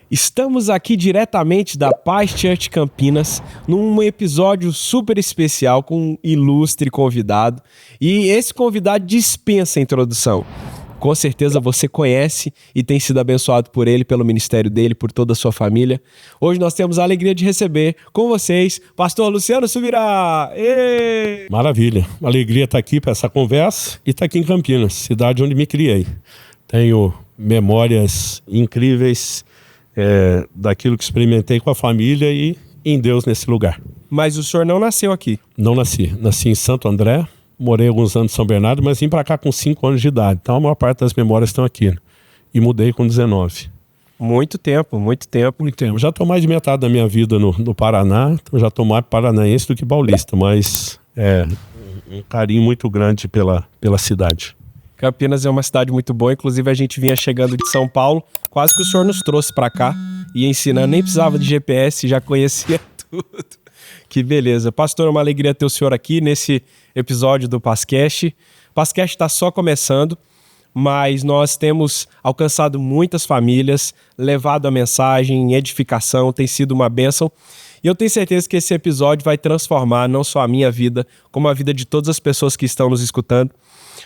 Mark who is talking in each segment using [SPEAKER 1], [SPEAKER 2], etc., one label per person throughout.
[SPEAKER 1] Estamos aqui diretamente da Paz Church Campinas, num episódio super especial com um ilustre convidado. E esse convidado dispensa a introdução. Com certeza você conhece e tem sido abençoado por ele, pelo ministério dele, por toda a sua família. Hoje nós temos a alegria de receber com vocês Pastor Luciano Subirá. Êêê!
[SPEAKER 2] Maravilha, alegria estar aqui para essa conversa e estar aqui em Campinas, cidade onde me criei. Tenho memórias incríveis daquilo que experimentei com a família e em Deus nesse lugar.
[SPEAKER 1] Mas o senhor não nasceu aqui?
[SPEAKER 2] Não nasci em Santo André, morei alguns anos em São Bernardo, mas vim para cá com 5 anos de idade, então a maior parte das memórias estão aqui. E mudei com 19.
[SPEAKER 1] Muito tempo.
[SPEAKER 2] Muito tempo. Já estou mais de metade da minha vida no Paraná, então já estou mais paranaense do que paulista, mas um carinho muito grande pela cidade.
[SPEAKER 1] Campinas é uma cidade muito boa, inclusive a gente vinha chegando de São Paulo, quase que o senhor nos trouxe para cá, e ensinando, nem precisava de GPS, já conhecia tudo. Que beleza. Pastor, é uma alegria ter o senhor aqui nesse episódio do Pascast. O Pascast está só começando, mas nós temos alcançado muitas famílias, levado a mensagem, edificação, tem sido uma bênção. E eu tenho certeza que esse episódio vai transformar não só a minha vida, como a vida de todas as pessoas que estão nos escutando.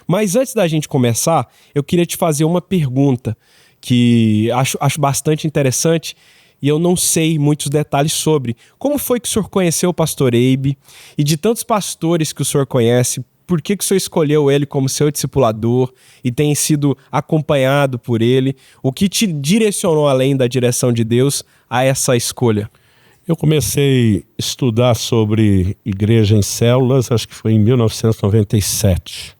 [SPEAKER 1] Mas antes da gente começar, eu queria te fazer uma pergunta que acho bastante interessante e eu não sei muitos detalhes sobre. Como foi que o senhor conheceu o pastor Abe? E de tantos pastores que o senhor conhece, por que o senhor escolheu ele como seu discipulador e tem sido acompanhado por ele? O que te direcionou, além da direção de Deus, a essa escolha?
[SPEAKER 2] Eu comecei a estudar sobre igreja em células, acho que foi em 1997.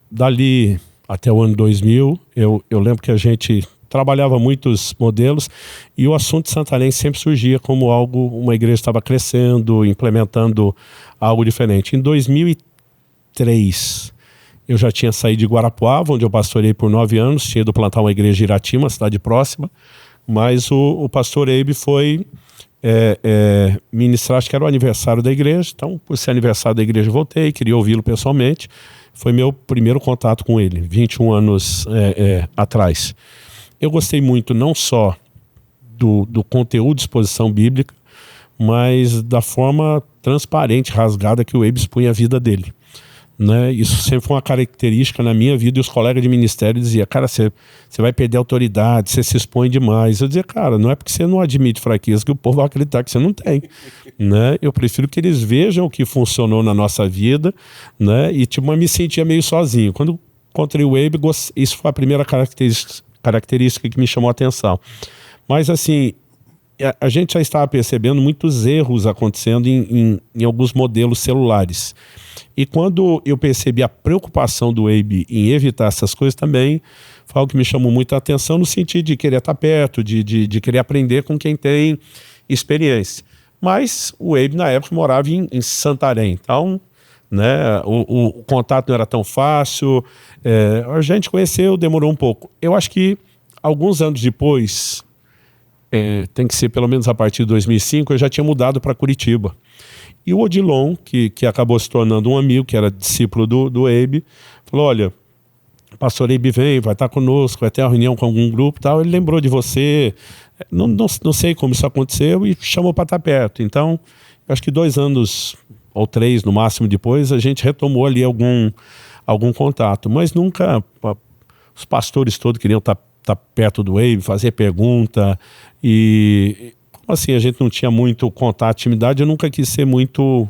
[SPEAKER 2] Dali até o ano 2000, eu lembro que a gente trabalhava muitos modelos e o assunto de Santarém sempre surgia como algo, uma igreja estava crescendo, implementando algo diferente. Em 2003, eu já tinha saído de Guarapuava, onde eu pastorei por 9 anos, tinha ido plantar uma igreja em Irati, uma cidade próxima, mas o pastor Abe foi ministrar, acho que era o aniversário da igreja, então por ser aniversário da igreja eu voltei, queria ouvi-lo pessoalmente. Foi meu primeiro contato com ele, 21 anos atrás. Eu gostei muito não só do conteúdo de exposição bíblica, mas da forma transparente, rasgada que o Abe expunha a vida dele. Né? Isso sempre foi uma característica na minha vida, e os colegas de ministério diziam, cara, você vai perder autoridade, você se expõe demais. Eu dizia, cara, não é porque você não admite fraqueza que o povo vai acreditar que você não tem. Né? Eu prefiro que eles vejam o que funcionou na nossa vida, né? E me sentia meio sozinho. Quando encontrei o Abe, isso foi a primeira característica que me chamou a atenção. Mas assim, a gente já estava percebendo muitos erros acontecendo em alguns modelos celulares. E quando eu percebi a preocupação do Abe em evitar essas coisas também, foi algo que me chamou muita atenção no sentido de querer estar perto, de querer aprender com quem tem experiência. Mas o Abe na época morava em Santarém, então né, o contato não era tão fácil, a gente conheceu, demorou um pouco. Eu acho que alguns anos depois, tem que ser pelo menos a partir de 2005, eu já tinha mudado para Curitiba. E o Odilon, que acabou se tornando um amigo, que era discípulo do Abe, falou, olha, o pastor Abe vai estar conosco, vai ter uma reunião com algum grupo e tal. Ele lembrou de você, não sei como isso aconteceu, e chamou para estar perto. Então, acho que 2 anos ou 3 no máximo depois, a gente retomou ali algum contato. Mas nunca, os pastores todos queriam estar perto do Abe, fazer pergunta, e assim, a gente não tinha muito contato, intimidade, eu nunca quis ser muito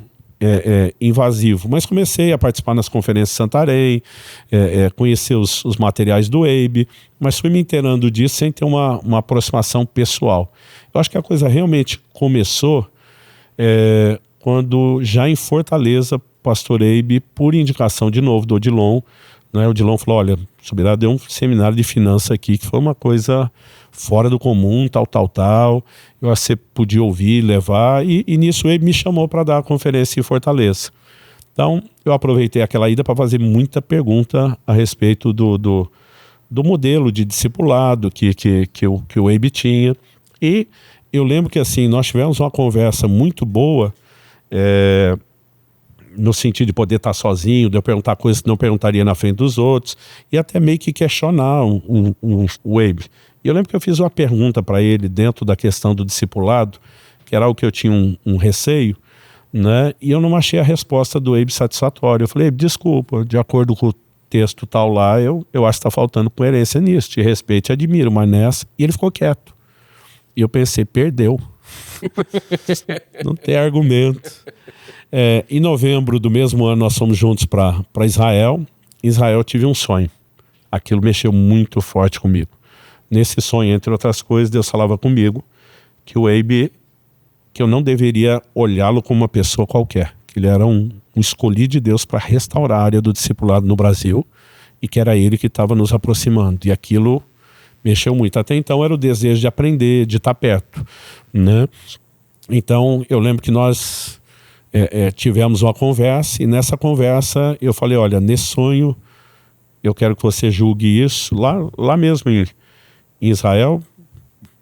[SPEAKER 2] invasivo, mas comecei a participar nas conferências de Santarém, conhecer os materiais do Abe, mas fui me inteirando disso sem ter uma aproximação pessoal. Eu acho que a coisa realmente começou quando já em Fortaleza, pastor Abe, por indicação de novo do Odilon, né, o Odilon falou, olha, Subirá deu um seminário de finanças aqui, que foi uma coisa fora do comum, tal. Você podia ouvir, levar, e nisso ele me chamou para dar a conferência em Fortaleza. Então, eu aproveitei aquela ida para fazer muita pergunta a respeito do modelo de discipulado que o Abe tinha. E eu lembro que assim, nós tivemos uma conversa muito boa, no sentido de poder estar sozinho, de eu perguntar coisas que não perguntaria na frente dos outros, e até meio que questionar o Abe. E eu lembro que eu fiz uma pergunta para ele dentro da questão do discipulado, que era algo que eu tinha um receio, né? E eu não achei a resposta do Abe satisfatória. Eu falei, Abe, desculpa, de acordo com o texto tal lá, eu acho que está faltando coerência nisso, te respeito, te admiro, mas nessa... E ele ficou quieto. E eu pensei, perdeu. Não tem argumento. Em novembro do mesmo ano, nós fomos juntos para Israel. Em Israel, eu tive um sonho. Aquilo mexeu muito forte comigo. Nesse sonho, entre outras coisas, Deus falava comigo que o Abe, que eu não deveria olhá-lo como uma pessoa qualquer, que ele era um escolhido de Deus para restaurar a área do discipulado no Brasil e que era ele que estava nos aproximando. E aquilo mexeu muito. Até então era o desejo de aprender, de estar perto, né? Então eu lembro que nós tivemos uma conversa, e nessa conversa eu falei, olha, nesse sonho eu quero que você julgue isso lá mesmo em Israel.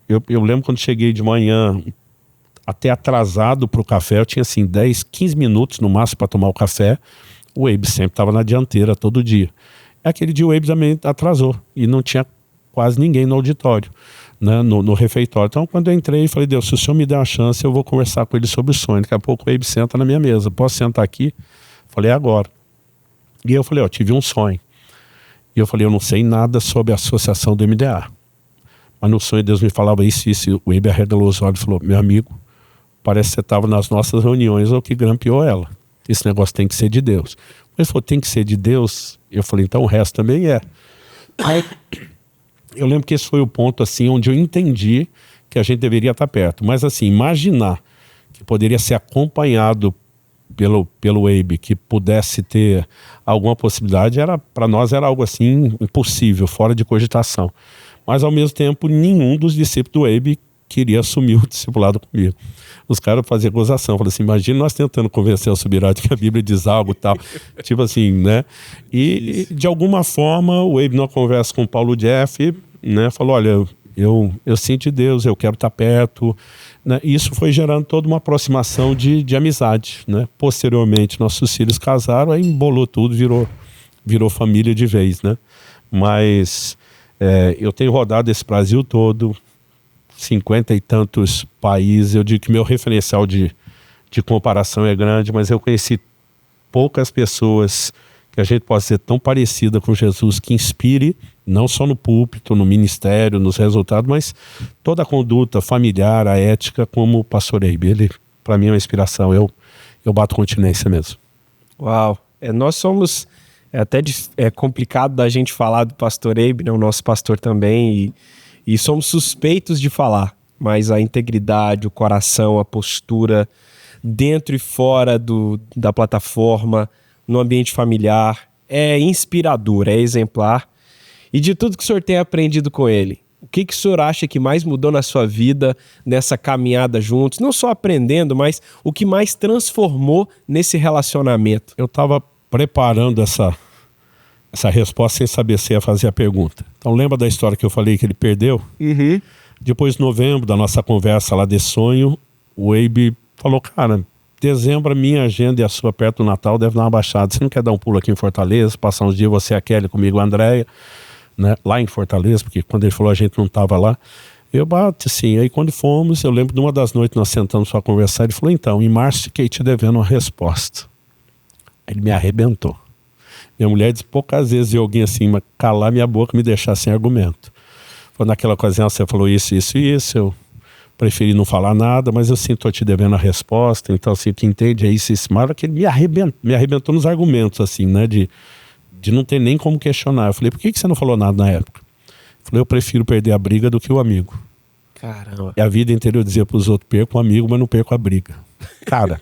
[SPEAKER 2] Eu lembro quando cheguei de manhã, até atrasado para o café, eu tinha assim 10, 15 minutos no máximo para tomar o café. O Abe sempre estava na dianteira todo dia. Aquele dia o Abe também atrasou e não tinha quase ninguém no auditório, né, no refeitório. Então quando eu entrei, falei, Deus, se o Senhor me der uma chance, eu vou conversar com ele sobre o sonho. Daqui a pouco o Abe senta na minha mesa, posso sentar aqui? Falei, agora. E eu falei, tive um sonho. E eu falei, eu não sei nada sobre a associação do MDA. Mas no sonho Deus me falava isso. O Abe arregalou os olhos e falou, meu amigo, parece que você estava nas nossas reuniões ou que grampeou ela. Esse negócio tem que ser de Deus. Ele falou, tem que ser de Deus? Eu falei, então o resto também é. Eu lembro que esse foi o ponto assim, onde eu entendi que a gente deveria estar perto. Mas assim, imaginar que poderia ser acompanhado pelo Abe, que pudesse ter alguma possibilidade, para nós era algo assim impossível, fora de cogitação. Mas ao mesmo tempo, nenhum dos discípulos do Abe queria assumir o discipulado comigo. Os caras faziam gozação, falaram assim, imagina nós tentando convencer o Subirá de que a Bíblia diz algo e tal, tipo assim, né? E de alguma forma, o Abe, numa conversa com o Paulo Jeff, né, falou, olha, eu sinto Deus, eu quero estar perto, né? E isso foi gerando toda uma aproximação de amizade, né? Posteriormente, nossos filhos casaram, aí embolou tudo, virou família de vez, né? Mas eu tenho rodado esse Brasil todo, 50 e tantos países. Eu digo que meu referencial de comparação é grande, mas eu conheci poucas pessoas que a gente possa ser tão parecida com Jesus, que inspire, não só no púlpito, no ministério, nos resultados, mas toda a conduta familiar, a ética, como o pastor Abe. Ele, para mim, é uma inspiração. Eu bato continência mesmo.
[SPEAKER 1] Uau! Nós somos... É complicado da gente falar do pastor Abe, né? O nosso pastor também, e somos suspeitos de falar, mas a integridade, o coração, a postura, dentro e fora da plataforma, no ambiente familiar, é inspirador, é exemplar. E de tudo que o senhor tem aprendido com ele, o que o senhor acha que mais mudou na sua vida, nessa caminhada juntos? Não só aprendendo, mas o que mais transformou nesse relacionamento?
[SPEAKER 2] Eu estava preparando essa resposta sem saber se ia fazer a pergunta. Então lembra da história que eu falei que ele perdeu?
[SPEAKER 1] Uhum.
[SPEAKER 2] Depois de novembro, da nossa conversa lá desse sonho, o Abe falou, cara, dezembro a minha agenda e a sua perto do Natal deve dar uma baixada. Você não quer dar um pulo aqui em Fortaleza, passar uns dias você, a Kelly, comigo, a Andréia, né, lá em Fortaleza, porque quando ele falou a gente não estava lá. Eu bati sim. Aí quando fomos, eu lembro de uma das noites nós sentamos para conversar, ele falou, então, em março fiquei te devendo uma resposta. Ele me arrebentou. Minha mulher disse poucas vezes de alguém assim, mas calar minha boca e me deixar sem argumento. Foi naquela ocasião, você falou isso, eu preferi não falar nada, mas eu sim estou te devendo a resposta, então assim, tu entende, é isso, mas que ele me arrebentou nos argumentos, assim, né, de não ter nem como questionar. Eu falei, por que você não falou nada na época? Eu falei, eu prefiro perder a briga do que o amigo.
[SPEAKER 1] Caramba.
[SPEAKER 2] E a vida inteira eu dizia para os outros, perco o amigo, mas não perco a briga. Cara,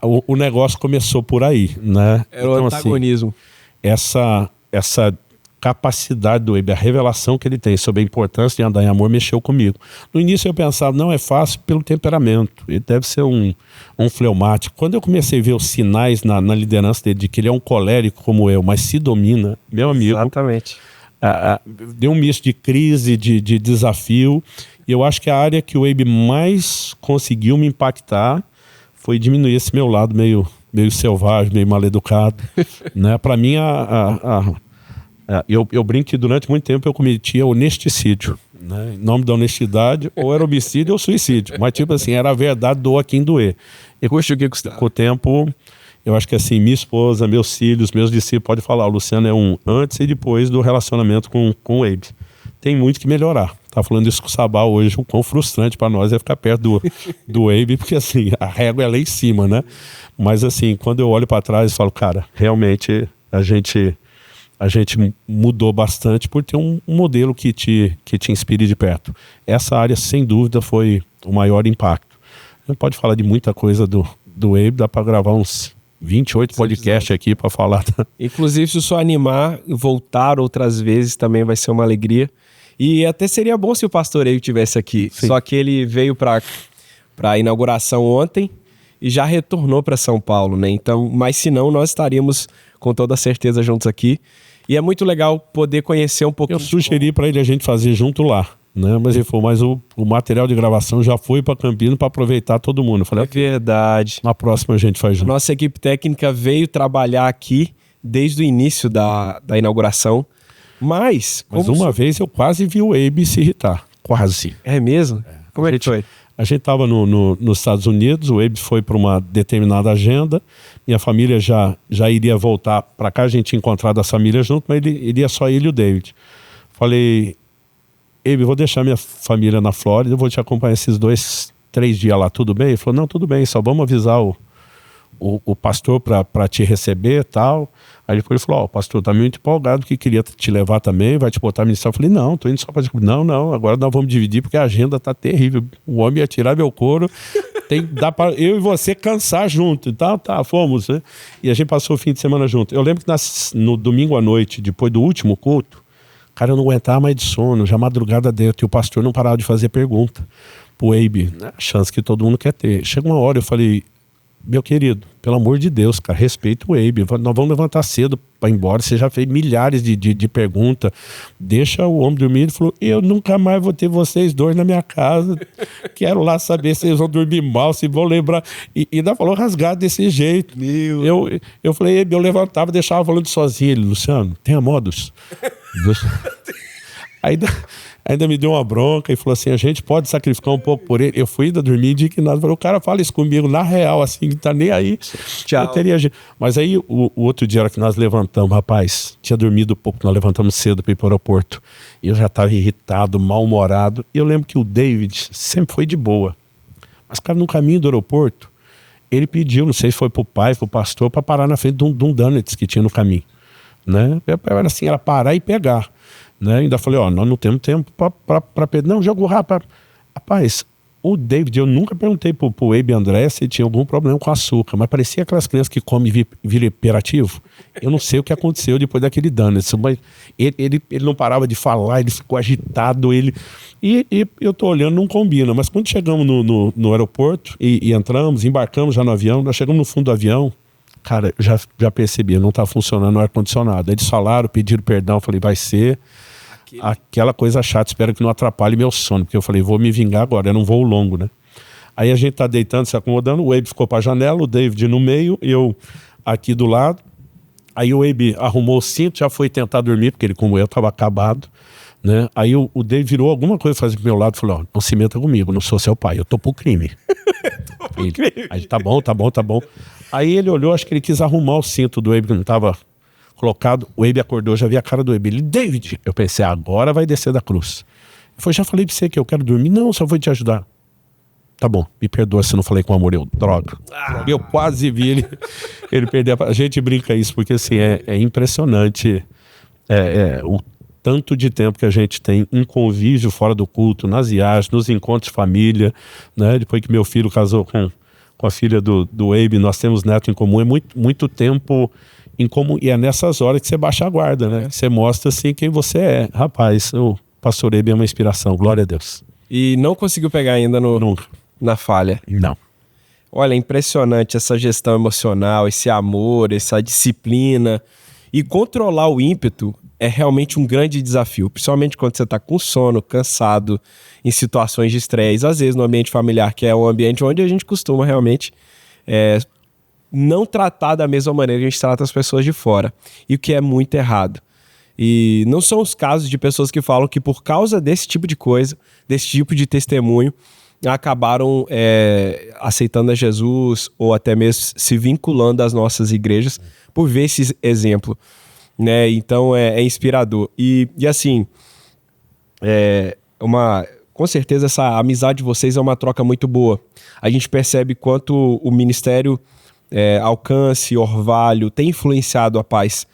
[SPEAKER 2] o negócio começou por aí, né?
[SPEAKER 1] Era o antagonismo.
[SPEAKER 2] Assim, essa capacidade do Abe, a revelação que ele tem sobre a importância de andar em amor, mexeu comigo. No início eu pensava, não é fácil pelo temperamento, ele deve ser um fleumático. Quando eu comecei a ver os sinais na liderança dele, de que ele é um colérico como eu, mas se domina, meu amigo...
[SPEAKER 1] Exatamente.
[SPEAKER 2] Deu um misto de crise, de desafio, e eu acho que a área que o Abe mais conseguiu me impactar foi diminuir esse meu lado meio selvagem, meio mal educado, né? Para mim Eu brinco que durante muito tempo eu cometia honesticídio, né? Em nome da honestidade, ou era homicídio ou suicídio. Mas tipo assim, era a verdade, doa quem doer. E
[SPEAKER 1] Puxa, o que custava?
[SPEAKER 2] com o tempo, eu acho que assim, minha esposa, meus filhos, meus discípulos, pode falar, o Luciano é um antes e depois do relacionamento com o Abe. Tem muito que melhorar. Tá falando isso com o Sabá hoje, o quão frustrante para nós é ficar perto do Abe, porque assim, a régua é lá em cima, né? Mas assim, quando eu olho para trás, eu falo, cara, realmente a gente mudou bastante por ter um modelo que te inspire de perto. Essa área, sem dúvida, foi o maior impacto. A gente pode falar de muita coisa do Abe, dá para gravar uns 28 podcasts aqui para falar.
[SPEAKER 1] Inclusive, se o senhor animar, voltar outras vezes também vai ser uma alegria. E até seria bom se o pastor Abe estivesse aqui.
[SPEAKER 2] Sim.
[SPEAKER 1] Só que ele veio para a inauguração ontem e já retornou para São Paulo, né? Então, mas se não, nós estaríamos com toda certeza juntos aqui. E é muito legal poder conhecer um pouquinho.
[SPEAKER 2] Eu sugeri para ele a gente fazer junto lá, né? Mas ele falou, mas o material de gravação já foi para Campinas para aproveitar todo mundo. Eu falei,
[SPEAKER 1] É verdade.
[SPEAKER 2] na próxima a gente faz junto.
[SPEAKER 1] Nossa equipe técnica veio trabalhar aqui desde o início da inauguração. Mas
[SPEAKER 2] uma vez eu quase vi o Abe se irritar. Quase.
[SPEAKER 1] É mesmo? Como é que foi?
[SPEAKER 2] A gente estava nos Estados Unidos, o Abe foi para uma determinada agenda, minha família já iria voltar para cá, a gente tinha encontrado as famílias junto, mas iria só ele e o David. Falei, Abe, vou deixar minha família na Flórida, eu vou te acompanhar esses 2, 3 dias lá, tudo bem? Ele falou, não, tudo bem, só vamos avisar o pastor para te receber e tal. Aí ele falou, o pastor tá muito empolgado que queria te levar também, vai te botar ministrar. Eu falei, não, tô indo só para... Não, agora nós vamos dividir porque a agenda tá terrível. O homem ia tirar meu couro, dá para eu e você cansar junto. Então tá, fomos, né? E a gente passou o fim de semana junto. Eu lembro que no domingo à noite, depois do último culto, cara, eu não aguentava mais de sono, já madrugada dentro, e o pastor não parava de fazer pergunta pro Abe, né? A chance que todo mundo quer ter. Chega uma hora, eu falei, meu querido, pelo amor de Deus, cara, respeita o Abe. Nós vamos levantar cedo para ir embora. Você já fez milhares de perguntas. Deixa o homem dormir. Ele falou, eu nunca mais vou ter vocês dois na minha casa. Quero lá saber se eles vão dormir mal, se vão lembrar. E ainda falou rasgado desse jeito. Eu falei, Abe, eu levantava, deixava falando sozinho. Ele, Luciano, tenha modos. Ainda me deu uma bronca e falou assim, a gente pode sacrificar um pouco por ele. Eu fui ainda dormir indignado. Falei, o cara fala isso comigo na real, assim, tá nem aí.
[SPEAKER 1] Tchau.
[SPEAKER 2] Eu teria... Mas aí o outro dia era que nós levantamos, rapaz, tinha dormido pouco, nós levantamos cedo para ir para o aeroporto. E eu já estava irritado, mal-humorado. E eu lembro que o David sempre foi de boa. Mas, cara, no caminho do aeroporto, ele pediu, não sei se foi pro pai, pro pastor, para parar na frente de um donuts que tinha no caminho. Né? Era assim, era parar e pegar. Né? Ainda falei, nós não temos tempo para perder. Não, jogo rápido. Rapaz, o David, eu nunca perguntei pro Abe André se tinha algum problema com açúcar, mas parecia aquelas crianças que comem e vira hiperativo. Eu não sei o que aconteceu depois daquele dano. Mas ele não parava de falar, ele ficou agitado. E eu tô olhando, não combina. Mas quando chegamos no aeroporto e entramos, embarcamos já no avião, nós chegamos no fundo do avião, cara, já percebi, não tá funcionando o ar-condicionado. Eles falaram, pediram perdão, eu falei, vai ser aquela coisa chata, espero que não atrapalhe meu sono, porque eu falei, vou me vingar agora, era um voo longo, né? Aí a gente tá deitando, se acomodando, o Abe ficou pra janela, o David no meio, eu aqui do lado. Aí o Abe arrumou o cinto, já foi tentar dormir, porque ele, como eu, tava acabado, né? Aí o David virou alguma coisa, fazia pro meu lado e falou, não se meta comigo, não sou seu pai, eu tô pro crime. Aí, tá bom. Aí ele olhou, acho que ele quis arrumar o cinto do Abe, que não estava colocado. O Abe acordou, já vi a cara do Abe. Ele, David! Eu pensei, agora vai descer da cruz. Ele falou, já falei pra você que eu quero dormir. Não, só vou te ajudar. Tá bom, me perdoa se eu não falei com amor. Droga. Eu quase vi ele perder. A gente brinca isso, porque assim, é impressionante o tanto de tempo que a gente tem em convívio fora do culto, nas viagens, nos encontros de família, né? Depois que meu filho casou com a filha do Abe, nós temos neto em comum, é muito tempo em comum, e é nessas horas que você baixa a guarda, né? Você mostra assim quem você é. Rapaz, o pastor Abe é uma inspiração, glória a Deus.
[SPEAKER 1] E não conseguiu pegar ainda
[SPEAKER 2] Nunca.
[SPEAKER 1] Na falha?
[SPEAKER 2] Não.
[SPEAKER 1] Olha, é impressionante essa gestão emocional, esse amor, essa disciplina. E controlar o ímpeto é realmente um grande desafio, principalmente quando você está com sono, cansado, em situações de estresse, às vezes no ambiente familiar, que é o ambiente onde a gente costuma realmente não tratar da mesma maneira que a gente trata as pessoas de fora, e o que é muito errado. E não são os casos de pessoas que falam que por causa desse tipo de coisa, desse tipo de testemunho, acabaram aceitando a Jesus ou até mesmo se vinculando às nossas igrejas por ver esse exemplo, né? Então é inspirador. E assim, com certeza essa amizade de vocês é uma troca muito boa. A gente percebe quanto o ministério Alcance, Orvalho, tem influenciado a Paz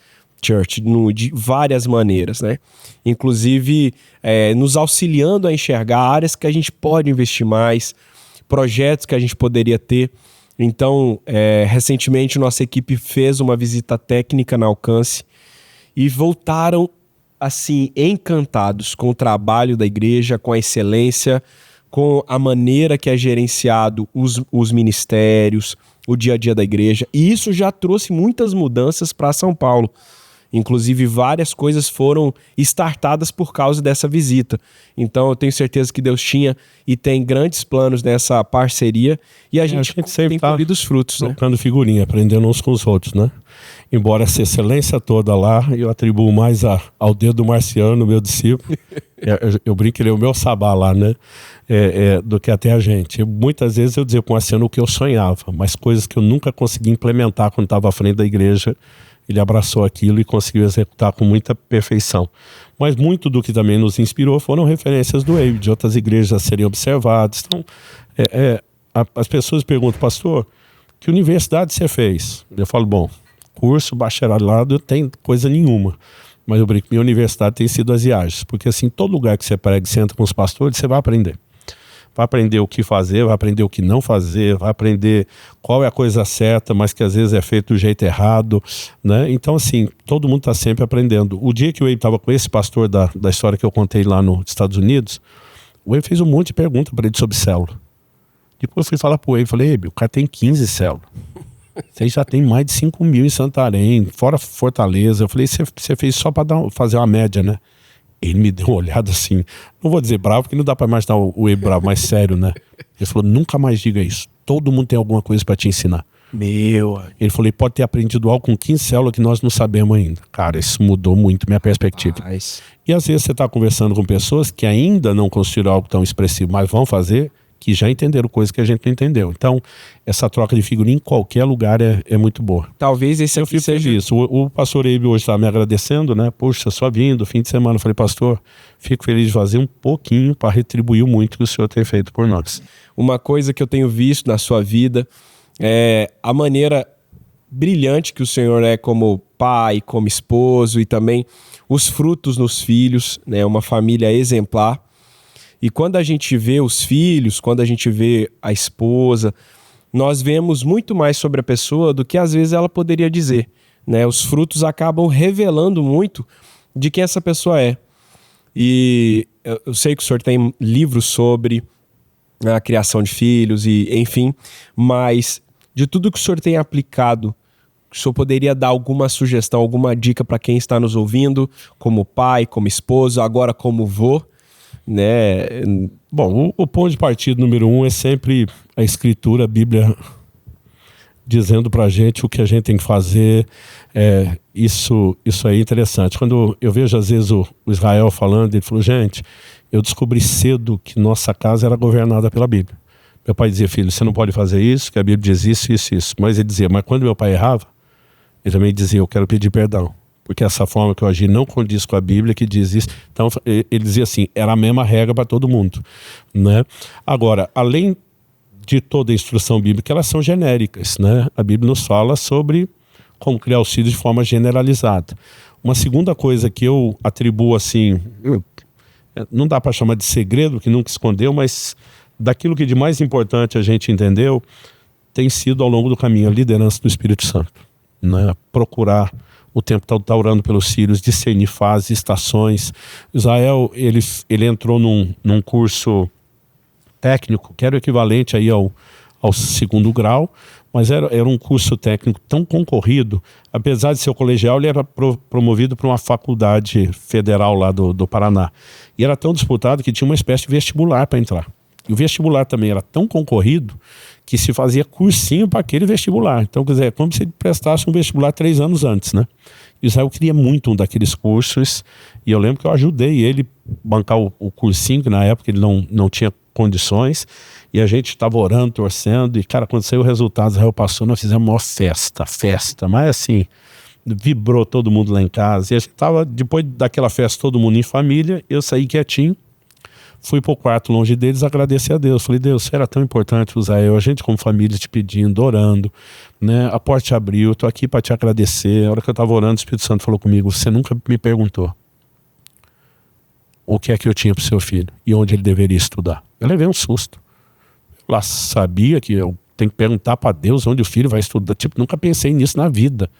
[SPEAKER 1] Church de várias maneiras, né? Inclusive nos auxiliando a enxergar áreas que a gente pode investir mais, projetos que a gente poderia ter. Então, recentemente nossa equipe fez uma visita técnica na Alcance e voltaram assim encantados com o trabalho da igreja, com a excelência, com a maneira que é gerenciado os ministérios, o dia a dia da igreja. E isso já trouxe muitas mudanças para São Paulo. Inclusive, várias coisas foram startadas por causa dessa visita. Então, eu tenho certeza que Deus tinha e tem grandes planos nessa parceria. E a gente sempre tem colhido os frutos, né?
[SPEAKER 2] Trocando figurinha, aprendendo uns com os outros, né? Embora essa excelência toda lá, eu atribuo mais ao dedo marciano, meu discípulo. Eu brinco que ele é o meu sabá lá, né? Do que até a gente. Muitas vezes eu dizia com o Marciano o que eu sonhava, mas coisas que eu nunca consegui implementar quando estava à frente da igreja. Ele abraçou aquilo e conseguiu executar com muita perfeição. Mas muito do que também nos inspirou foram referências do Abe, de outras igrejas a serem observadas. Então, as pessoas perguntam, pastor, que universidade você fez? Eu falo, bom, curso, bacharelado, tem coisa nenhuma. Mas eu brinco, minha universidade tem sido as viagens. Porque assim, todo lugar que você prega e senta com os pastores, você vai aprender. Vai aprender o que fazer, vai aprender o que não fazer, vai aprender qual é a coisa certa, mas que às vezes é feito do jeito errado, né? Então, assim, todo mundo está sempre aprendendo. O dia que o Abe estava com esse pastor da história que eu contei lá nos Estados Unidos, o Abe fez um monte de perguntas para ele sobre célula. Depois eu fui falar para o Abe, falei, Abe, o cara tem 15 células. Você já tem mais de 5 mil em Santarém, fora Fortaleza. Eu falei, você fez só para fazer uma média, né? Ele me deu uma olhada assim, não vou dizer bravo, porque não dá para imaginar o Abe bravo, mais sério, né? Ele falou, nunca mais diga isso. Todo mundo tem alguma coisa para te ensinar. Ele falou, pode ter aprendido algo com 15 células que nós não sabemos ainda. Cara, isso mudou muito minha perspectiva. E às vezes você está conversando com pessoas que ainda não construíram algo tão expressivo, mas vão fazer, que já entenderam coisas que a gente não entendeu. Então, essa troca de figurinha em qualquer lugar é muito boa.
[SPEAKER 1] Talvez esse aqui seja
[SPEAKER 2] isso. O pastor Abe hoje está me agradecendo, né? Poxa, só vindo, fim de semana. Eu falei, pastor, fico feliz de fazer um pouquinho para retribuir muito que o senhor tem feito por nós.
[SPEAKER 1] Uma coisa que eu tenho visto na sua vida é a maneira brilhante que o senhor é como pai, como esposo e também os frutos nos filhos, né? Uma família exemplar. E quando a gente vê os filhos, quando a gente vê a esposa, nós vemos muito mais sobre a pessoa do que às vezes ela poderia dizer, né? Os frutos acabam revelando muito de quem essa pessoa é. E eu sei que o senhor tem livros sobre a criação de filhos e enfim, mas de tudo que o senhor tem aplicado, o senhor poderia dar alguma sugestão, alguma dica para quem está nos ouvindo, como pai, como esposo, agora como vô, né?
[SPEAKER 2] Bom, o ponto de partida número 1 é sempre a escritura, a Bíblia dizendo pra gente o que a gente tem que fazer. Isso aí é interessante. Quando eu vejo às vezes o Israel falando, ele falou, gente, eu descobri cedo que nossa casa era governada pela Bíblia. Meu pai dizia, filho, você não pode fazer isso, que a Bíblia diz isso, isso, isso. Mas ele dizia, mas quando meu pai errava, ele também dizia, eu quero pedir perdão. Porque essa forma que eu agi não condiz com a Bíblia que diz isso. Então ele dizia assim, era a mesma regra para todo mundo, né? Agora, além de toda a instrução bíblica, elas são genéricas, né? A Bíblia nos fala sobre como criar os filhos de forma generalizada. Uma segunda coisa que eu atribuo assim, não dá para chamar de segredo, que nunca escondeu, mas daquilo que de mais importante a gente entendeu, tem sido ao longo do caminho a liderança do Espírito Santo, né? Procurar o tempo todo estar orando pelos filhos, discernir fases, estações. Israel, ele entrou num curso técnico, que era o equivalente aí ao segundo grau, mas era um curso técnico tão concorrido, apesar de ser colegial, ele era promovido para uma faculdade federal lá do Paraná. E era tão disputado que tinha uma espécie de vestibular para entrar. E o vestibular também era tão concorrido que se fazia cursinho para aquele vestibular. Então, quer dizer, é como se ele prestasse um vestibular 3 anos antes, né? Israel queria muito um daqueles cursos, e eu lembro que eu ajudei ele a bancar o cursinho, que na época ele não tinha condições, e a gente estava orando, torcendo, e cara, quando saiu o resultado, Israel passou, nós fizemos uma festa, mas assim, vibrou todo mundo lá em casa, e a gente tava, depois daquela festa, todo mundo em família, eu saí quietinho, fui pro quarto longe deles, agradecer a Deus. Falei, Deus, você era tão importante usar eu, a gente como família te pedindo, orando, né? A porta abriu, eu tô aqui para te agradecer. A hora que eu tava orando, o Espírito Santo falou comigo, você nunca me perguntou o que é que eu tinha pro seu filho e onde ele deveria estudar. Eu levei um susto. Eu lá sabia que eu tenho que perguntar para Deus onde o filho vai estudar. Tipo, nunca pensei nisso na vida.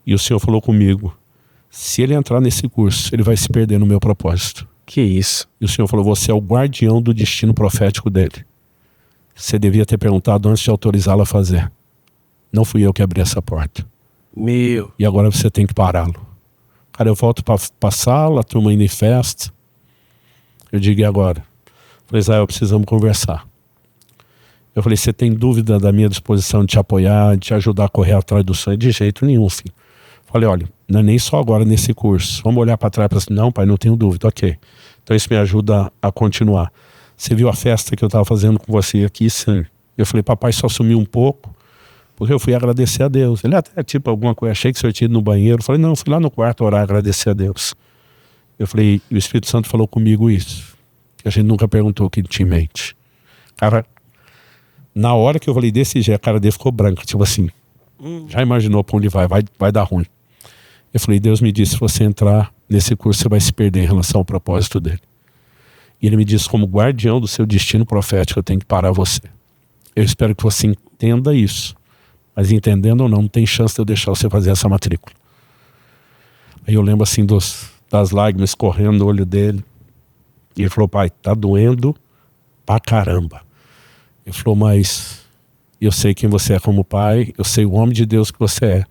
[SPEAKER 2] E o Senhor falou comigo, se ele entrar nesse curso, ele vai se perder no meu propósito.
[SPEAKER 1] Que isso.
[SPEAKER 2] E o Senhor falou, você é o guardião do destino profético dele. Você devia ter perguntado antes de autorizá-lo a fazer. Não fui eu que abri essa porta.
[SPEAKER 1] Meu.
[SPEAKER 2] E agora você tem que pará-lo. Cara, eu volto pra sala, a turma indo em festa. Eu digo, e agora? Falei, Israel, precisamos conversar. Eu falei, você tem dúvida da minha disposição de te apoiar, de te ajudar a correr atrás do sonho? De jeito nenhum, filho. Falei, olha, não é nem só agora nesse curso. Vamos olhar para trás e falar assim, não, pai, não tenho dúvida, ok. Então isso me ajuda a continuar. Você viu a festa que eu estava fazendo com você aqui? Sim. Eu falei, papai só sumiu um pouco, porque eu fui agradecer a Deus. Ele até, tipo, alguma coisa, achei que você tinha ido no banheiro. Eu falei, não, fui lá no quarto orar, agradecer a Deus. Eu falei, o Espírito Santo falou comigo isso. Que a gente nunca perguntou o que ele tinha em mente. Cara, na hora que eu falei desse jeito, a cara dele ficou branca, tipo assim, já imaginou para onde vai dar ruim. Eu falei, Deus me disse, se você entrar nesse curso, você vai se perder em relação ao propósito dele. E ele me disse, como guardião do seu destino profético, eu tenho que parar você. Eu espero que você entenda isso. Mas entendendo ou não tem chance de eu deixar você fazer essa matrícula. Aí eu lembro assim das lágrimas correndo no olho dele. E ele falou, pai, tá doendo pra caramba. Ele falou, mas eu sei quem você é como pai, eu sei o homem de Deus que você é.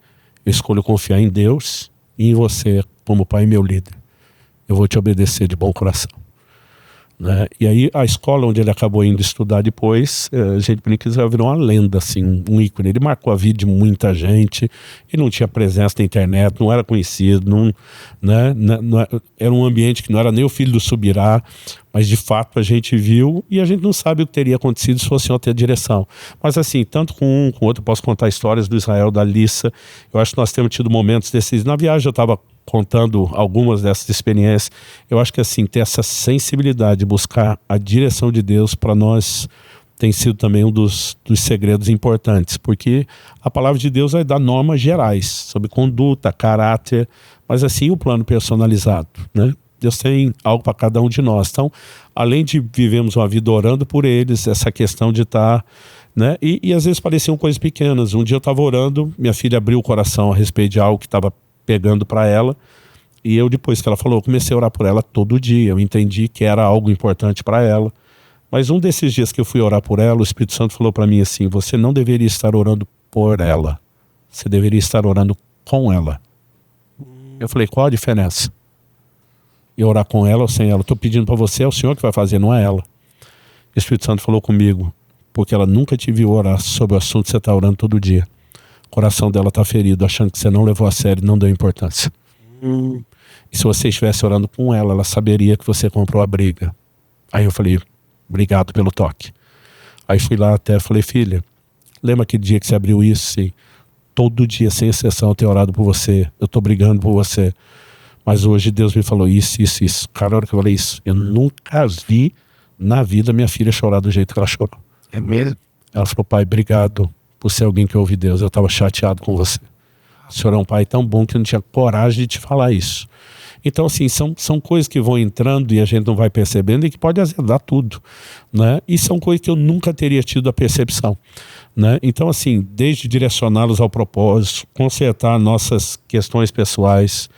[SPEAKER 2] Eu escolho confiar em Deus e em você como pai e meu líder. Eu vou te obedecer de bom coração. Né? E aí a escola onde ele acabou indo estudar depois, a gente brinca que Israel virou uma lenda, assim, um ícone. Ele marcou a vida de muita gente, ele não tinha presença na internet, não era conhecido, era um ambiente que não era nem o filho do Subirá, mas de fato a gente viu e a gente não sabe o que teria acontecido se fosse em outra direção. Mas assim, tanto com um, com o outro, eu posso contar histórias do Israel, da Lissa. Eu acho que nós temos tido momentos desses. Na viagem eu estava contando algumas dessas experiências. Eu acho que assim, ter essa sensibilidade de buscar a direção de Deus para nós tem sido também um dos segredos importantes, porque a palavra de Deus vai dar normas gerais sobre conduta, caráter, mas assim o plano personalizado, né? Deus tem algo para cada um de nós. Então, além de vivermos uma vida orando por eles, essa questão de estar, né? E às vezes pareciam coisas pequenas. Um dia eu estava orando, minha filha abriu o coração a respeito de algo que estava pegando para ela, e eu, depois que ela falou, eu comecei a orar por ela todo dia. Eu entendi que era algo importante para ela. Mas um desses dias que eu fui orar por ela, o Espírito Santo falou para mim assim, você não deveria estar orando por ela, você deveria estar orando com ela. Eu falei, qual a diferença? Eu orar com ela ou sem ela? Estou pedindo para você, é o Senhor que vai fazer, não é ela. O Espírito Santo falou comigo, porque ela nunca te viu orar sobre o assunto que você está orando todo dia. O coração dela está ferido, achando que você não levou a sério, não deu importância. E se você estivesse orando com ela, ela saberia que você comprou a briga. Aí eu falei, obrigado pelo toque. Aí fui lá até, falei, filha, lembra aquele dia que você abriu isso? Sim. Todo dia, sem exceção, eu tenho orado por você, eu estou brigando por você. Mas hoje Deus me falou isso. Cara, a hora que eu falei isso, eu nunca vi na vida minha filha chorar do jeito que ela chorou.
[SPEAKER 1] É mesmo?
[SPEAKER 2] Ela falou, pai, obrigado por ser alguém que ouve Deus. Eu estava chateado com você. O senhor é um pai tão bom que eu não tinha coragem de te falar isso. Então, assim, são coisas que vão entrando e a gente não vai percebendo e que pode azedar tudo, né? E são coisas que eu nunca teria tido a percepção, né? Então, assim, desde direcioná-los ao propósito, consertar nossas questões pessoais,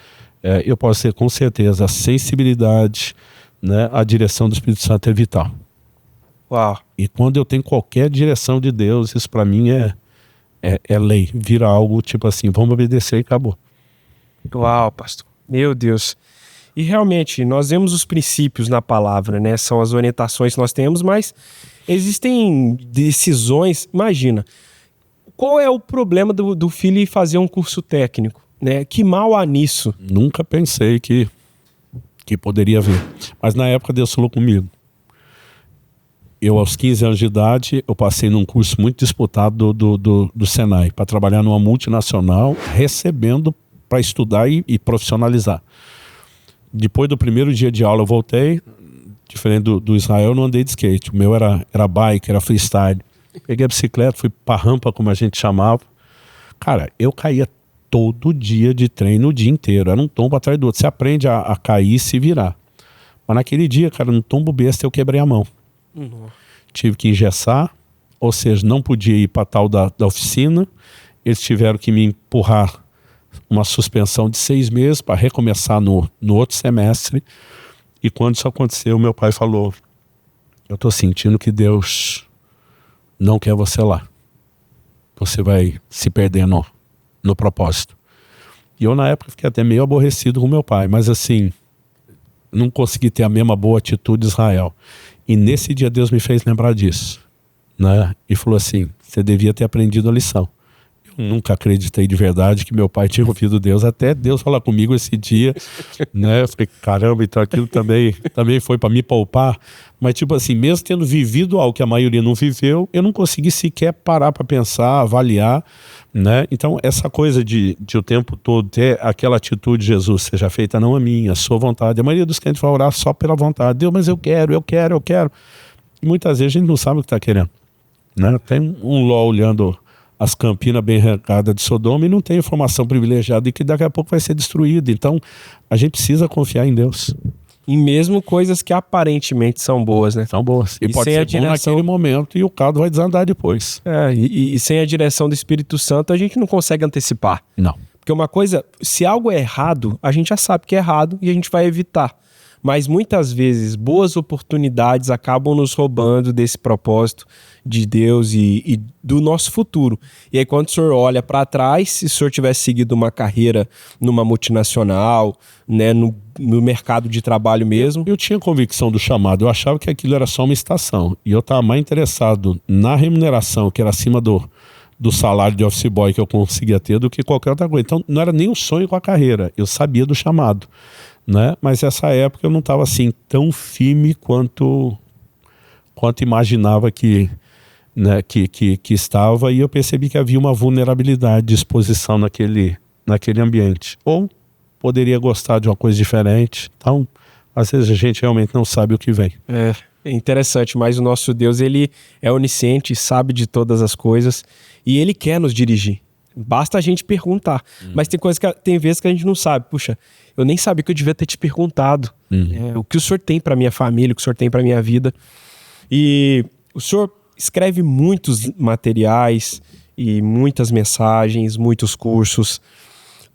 [SPEAKER 2] eu posso ter com certeza a sensibilidade, né? A direção do Espírito Santo é vital.
[SPEAKER 1] Uau.
[SPEAKER 2] E quando eu tenho qualquer direção de Deus, isso para mim é lei, vira algo tipo assim, vamos obedecer e acabou.
[SPEAKER 1] Uau, pastor. Meu Deus. E realmente, nós vemos os princípios na palavra, né? São as orientações que nós temos, mas existem decisões. Imagina, qual é o problema do filho ir fazer um curso técnico? né? Que mal há nisso?
[SPEAKER 2] Nunca pensei que poderia haver. Mas na época Deus falou comigo. Eu, aos 15 anos de idade, eu passei num curso muito disputado do Senai, para trabalhar numa multinacional, recebendo para estudar e profissionalizar. Depois do primeiro dia de aula eu voltei, diferente do Israel, eu não andei de skate. O meu era bike, era freestyle. Peguei a bicicleta, fui pra rampa, como a gente chamava. Cara, eu caía todo dia de treino o dia inteiro. Era um tombo atrás do outro. Você aprende a cair e se virar. Mas naquele dia, cara, no tombo besta, eu quebrei a mão. Tive que engessar, ou seja, não podia ir para tal da oficina. Eles tiveram que me empurrar uma suspensão de 6 meses para recomeçar no outro semestre. E quando isso aconteceu, meu pai falou: eu tô sentindo que Deus não quer você lá. Você vai se perder no propósito. E eu na época fiquei até meio aborrecido com meu pai, mas assim, não consegui ter a mesma boa atitude de Israel. E nesse dia Deus me fez lembrar disso, né? E falou assim: você devia ter aprendido a lição. Eu nunca acreditei de verdade que meu pai tinha ouvido Deus, até Deus falar comigo esse dia, né? Eu falei, caramba, então aquilo também foi para me poupar. Mas tipo assim, mesmo tendo vivido algo que a maioria não viveu, eu não consegui sequer parar para pensar, avaliar, né? Então essa coisa de o tempo todo ter aquela atitude: Jesus, seja feita não a minha, a sua vontade. A maioria dos crentes vai orar só pela vontade. Deus, mas eu quero. E muitas vezes a gente não sabe o que está querendo, né? Tem um Ló olhando as campinas bem regadas de Sodoma e não tem informação privilegiada de que daqui a pouco vai ser destruído. Então a gente precisa confiar em Deus.
[SPEAKER 1] E mesmo coisas que aparentemente são boas, né?
[SPEAKER 2] São boas. E pode
[SPEAKER 1] sem
[SPEAKER 2] ser
[SPEAKER 1] a direção...
[SPEAKER 2] bom naquele momento e o caldo vai desandar depois.
[SPEAKER 1] E sem a direção do Espírito Santo a gente não consegue antecipar.
[SPEAKER 2] Não.
[SPEAKER 1] Porque uma coisa, se algo é errado, a gente já sabe que é errado e a gente vai evitar. Mas muitas vezes boas oportunidades acabam nos roubando desse propósito de Deus e do nosso futuro. E aí quando o senhor olha para trás, se o senhor tivesse seguido uma carreira numa multinacional, né, no mercado de trabalho mesmo...
[SPEAKER 2] Eu tinha convicção do chamado, eu achava que aquilo era só uma estação. E eu estava mais interessado na remuneração, que era acima do salário de office boy que eu conseguia ter, do que qualquer outra coisa. Então não era nem um sonho com a carreira, eu sabia do chamado, né? Mas essa época eu não estava assim tão firme quanto imaginava que, né, que estava, e eu percebi que havia uma vulnerabilidade de exposição naquele ambiente. Ou poderia gostar de uma coisa diferente. Então, às vezes a gente realmente não sabe o que vem.
[SPEAKER 1] É interessante, mas o nosso Deus, ele é onisciente, sabe de todas as coisas e ele quer nos dirigir. Basta a gente perguntar. Mas tem vezes que a gente não sabe. Puxa, eu nem sabia que eu devia ter te perguntado o que o senhor tem para minha família, o que o senhor tem para minha vida. E o senhor escreve muitos materiais e muitas mensagens, muitos cursos.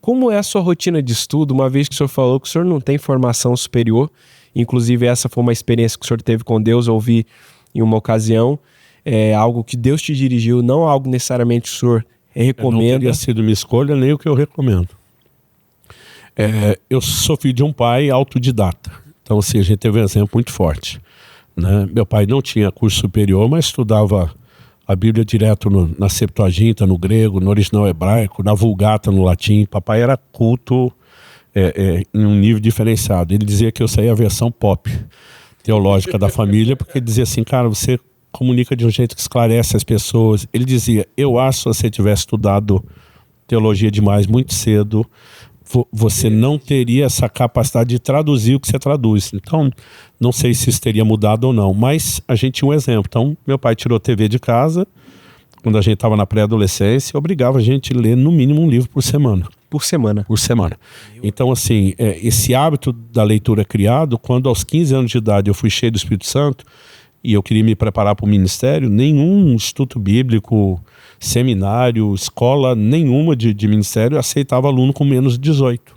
[SPEAKER 1] Como é a sua rotina de estudo, uma vez que o senhor falou que o senhor não tem formação superior? Inclusive essa foi uma experiência que o senhor teve com Deus, eu ouvi em uma ocasião. É algo que Deus te dirigiu, não algo necessariamente o senhor recomenda.
[SPEAKER 2] Não teria sido minha escolha, nem o que eu recomendo. Eu sou filho de um pai autodidata. Então, assim, a gente teve um exemplo muito forte, né? Meu pai não tinha curso superior, mas estudava a Bíblia direto na Septuaginta, no grego, no original hebraico, na Vulgata, no latim. Papai era culto em um nível diferenciado. Ele dizia que eu saía a versão pop teológica da família, porque ele dizia assim: cara, você comunica de um jeito que esclarece as pessoas. Ele dizia: eu acho que se você tivesse estudado teologia demais muito cedo, você não teria essa capacidade de traduzir o que você traduz. Então, não sei se isso teria mudado ou não, mas a gente tinha um exemplo. Então, meu pai tirou TV de casa, quando a gente estava na pré-adolescência, obrigava a gente a ler no mínimo um livro por semana.
[SPEAKER 1] Por semana.
[SPEAKER 2] Por semana. Então, assim, esse hábito da leitura é criado quando aos 15 anos de idade eu fui cheio do Espírito Santo e eu queria me preparar para o ministério. Nenhum instituto bíblico, seminário, escola nenhuma de ministério aceitava aluno com menos de 18.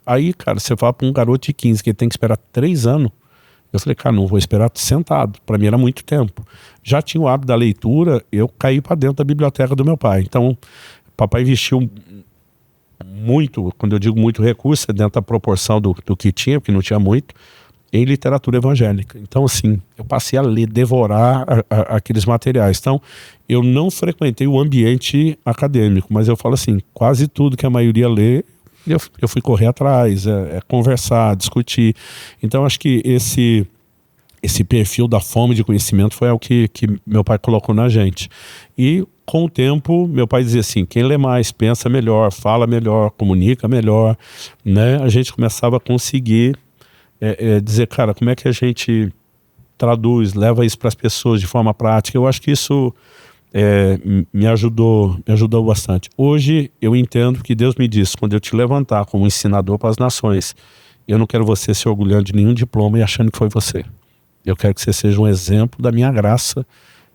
[SPEAKER 2] Aí, cara, você fala para um garoto de 15 que ele tem que esperar 3 anos. Eu falei, cara, não vou esperar sentado. Para mim era muito tempo. Já tinha o hábito da leitura, eu caí para dentro da biblioteca do meu pai. Então, papai investiu muito, quando eu digo muito recurso, dentro da proporção do que tinha, porque não tinha muito, em literatura evangélica. Então, assim, eu passei a ler, devorar aqueles materiais. Então, eu não frequentei o ambiente acadêmico, mas eu falo assim, quase tudo que a maioria lê, Eu fui correr atrás, conversar, discutir. Então, acho que esse perfil da fome de conhecimento foi algo que meu pai colocou na gente. E, com o tempo, meu pai dizia assim, quem lê mais, pensa melhor, fala melhor, comunica melhor, né? A gente começava a conseguir dizer, cara, como é que a gente traduz, leva isso para as pessoas de forma prática. Eu acho que isso me ajudou bastante. Hoje eu entendo que Deus me disse, quando eu te levantar como ensinador para as nações, eu não quero você se orgulhando de nenhum diploma e achando que foi você. Eu quero que você seja um exemplo da minha graça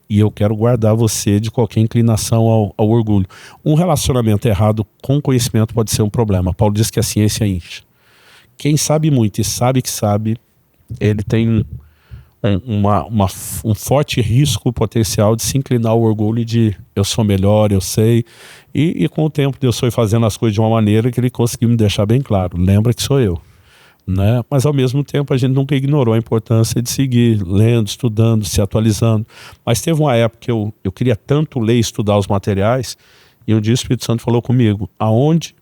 [SPEAKER 2] e eu quero guardar você de qualquer inclinação ao orgulho. Um relacionamento errado com conhecimento pode ser um problema. Paulo diz que a ciência enche. Quem sabe muito e sabe que sabe, ele tem um forte risco potencial de se inclinar ao orgulho de eu sou melhor, eu sei. E com o tempo Deus foi fazendo as coisas de uma maneira que ele conseguiu me deixar bem claro. Lembra que sou eu. Né? Mas ao mesmo tempo a gente nunca ignorou a importância de seguir lendo, estudando, se atualizando. Mas teve uma época que eu queria tanto ler e estudar os materiais, e um dia o Espírito Santo falou comigo, aonde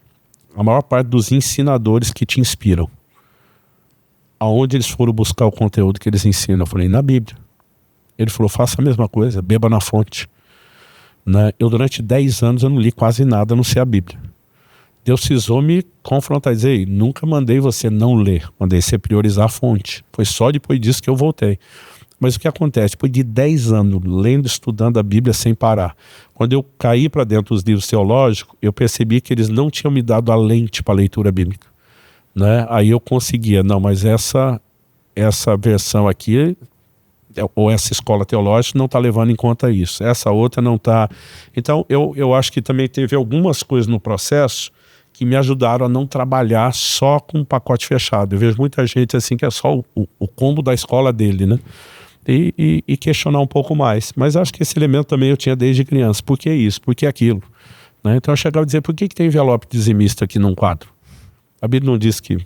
[SPEAKER 2] a maior parte dos ensinadores que te inspiram, aonde eles foram buscar o conteúdo que eles ensinam? Eu falei, na Bíblia. Ele falou, faça a mesma coisa, beba na fonte. Né? Eu durante 10 anos eu não li quase nada a não ser a Bíblia. Deus precisou me confrontar e dizer, nunca mandei você não ler, mandei você priorizar a fonte. Foi só depois disso que eu voltei. Mas o que acontece? Depois de 10 anos lendo, estudando a Bíblia sem parar, quando eu caí para dentro dos livros teológicos, eu percebi que eles não tinham me dado a lente para a leitura bíblica. Né? Aí eu conseguia, não, mas essa versão aqui, ou essa escola teológica não está levando em conta isso, essa outra não está. Então eu acho que também teve algumas coisas no processo que me ajudaram a não trabalhar só com um pacote fechado. Eu vejo muita gente assim que é só o combo da escola dele, né? E questionar um pouco mais. Mas acho que esse elemento também eu tinha desde criança. Por que isso? Por que aquilo? Né? Então eu chegava a dizer, por que tem envelope dizimista aqui num quadro? A Bíblia não diz que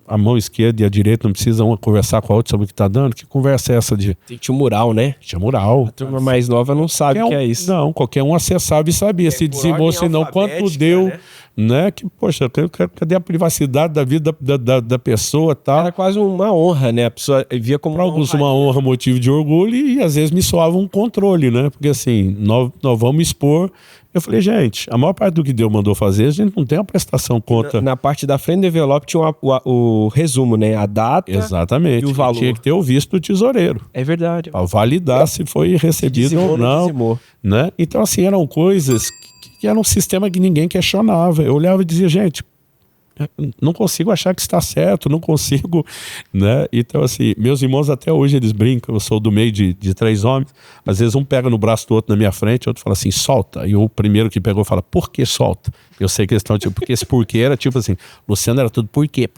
[SPEAKER 2] a mão esquerda e a direita não precisam uma conversar com a outra sobre o que está dando? Que conversa é essa de...
[SPEAKER 1] Tinha mural, né?
[SPEAKER 2] Tinha mural.
[SPEAKER 1] A turma mais nova não sabe o que é isso.
[SPEAKER 2] Não, qualquer um acessava e sabia. Se dizimou, se não, quanto deu, né? Que, poxa, cadê a privacidade da vida da pessoa, tá?
[SPEAKER 1] Era quase uma honra, né? A pessoa via como
[SPEAKER 2] para alguns uma honra, motivo de orgulho e às vezes me soava um controle, né? Porque assim, nós vamos expor. Eu falei, gente, a maior parte do que Deus mandou fazer, a gente não tem uma prestação contra.
[SPEAKER 1] Na parte da frente do envelope tinha o resumo, né? A data.
[SPEAKER 2] Exatamente.
[SPEAKER 1] E o valor.
[SPEAKER 2] Tinha que ter o visto do tesoureiro.
[SPEAKER 1] É verdade.
[SPEAKER 2] Para validar se foi recebido ou não. Né? Então, assim, eram coisas que era um sistema que ninguém questionava. Eu olhava e dizia, gente, não consigo achar que está certo, não consigo, né? Então, assim, meus irmãos até hoje eles brincam, eu sou do meio de 3 homens, às vezes um pega no braço do outro na minha frente, o outro fala assim, solta, e o primeiro que pegou fala, por que solta? Eu sei que eles estão tipo, porque esse porquê era tipo assim, Luciano era tudo por quê,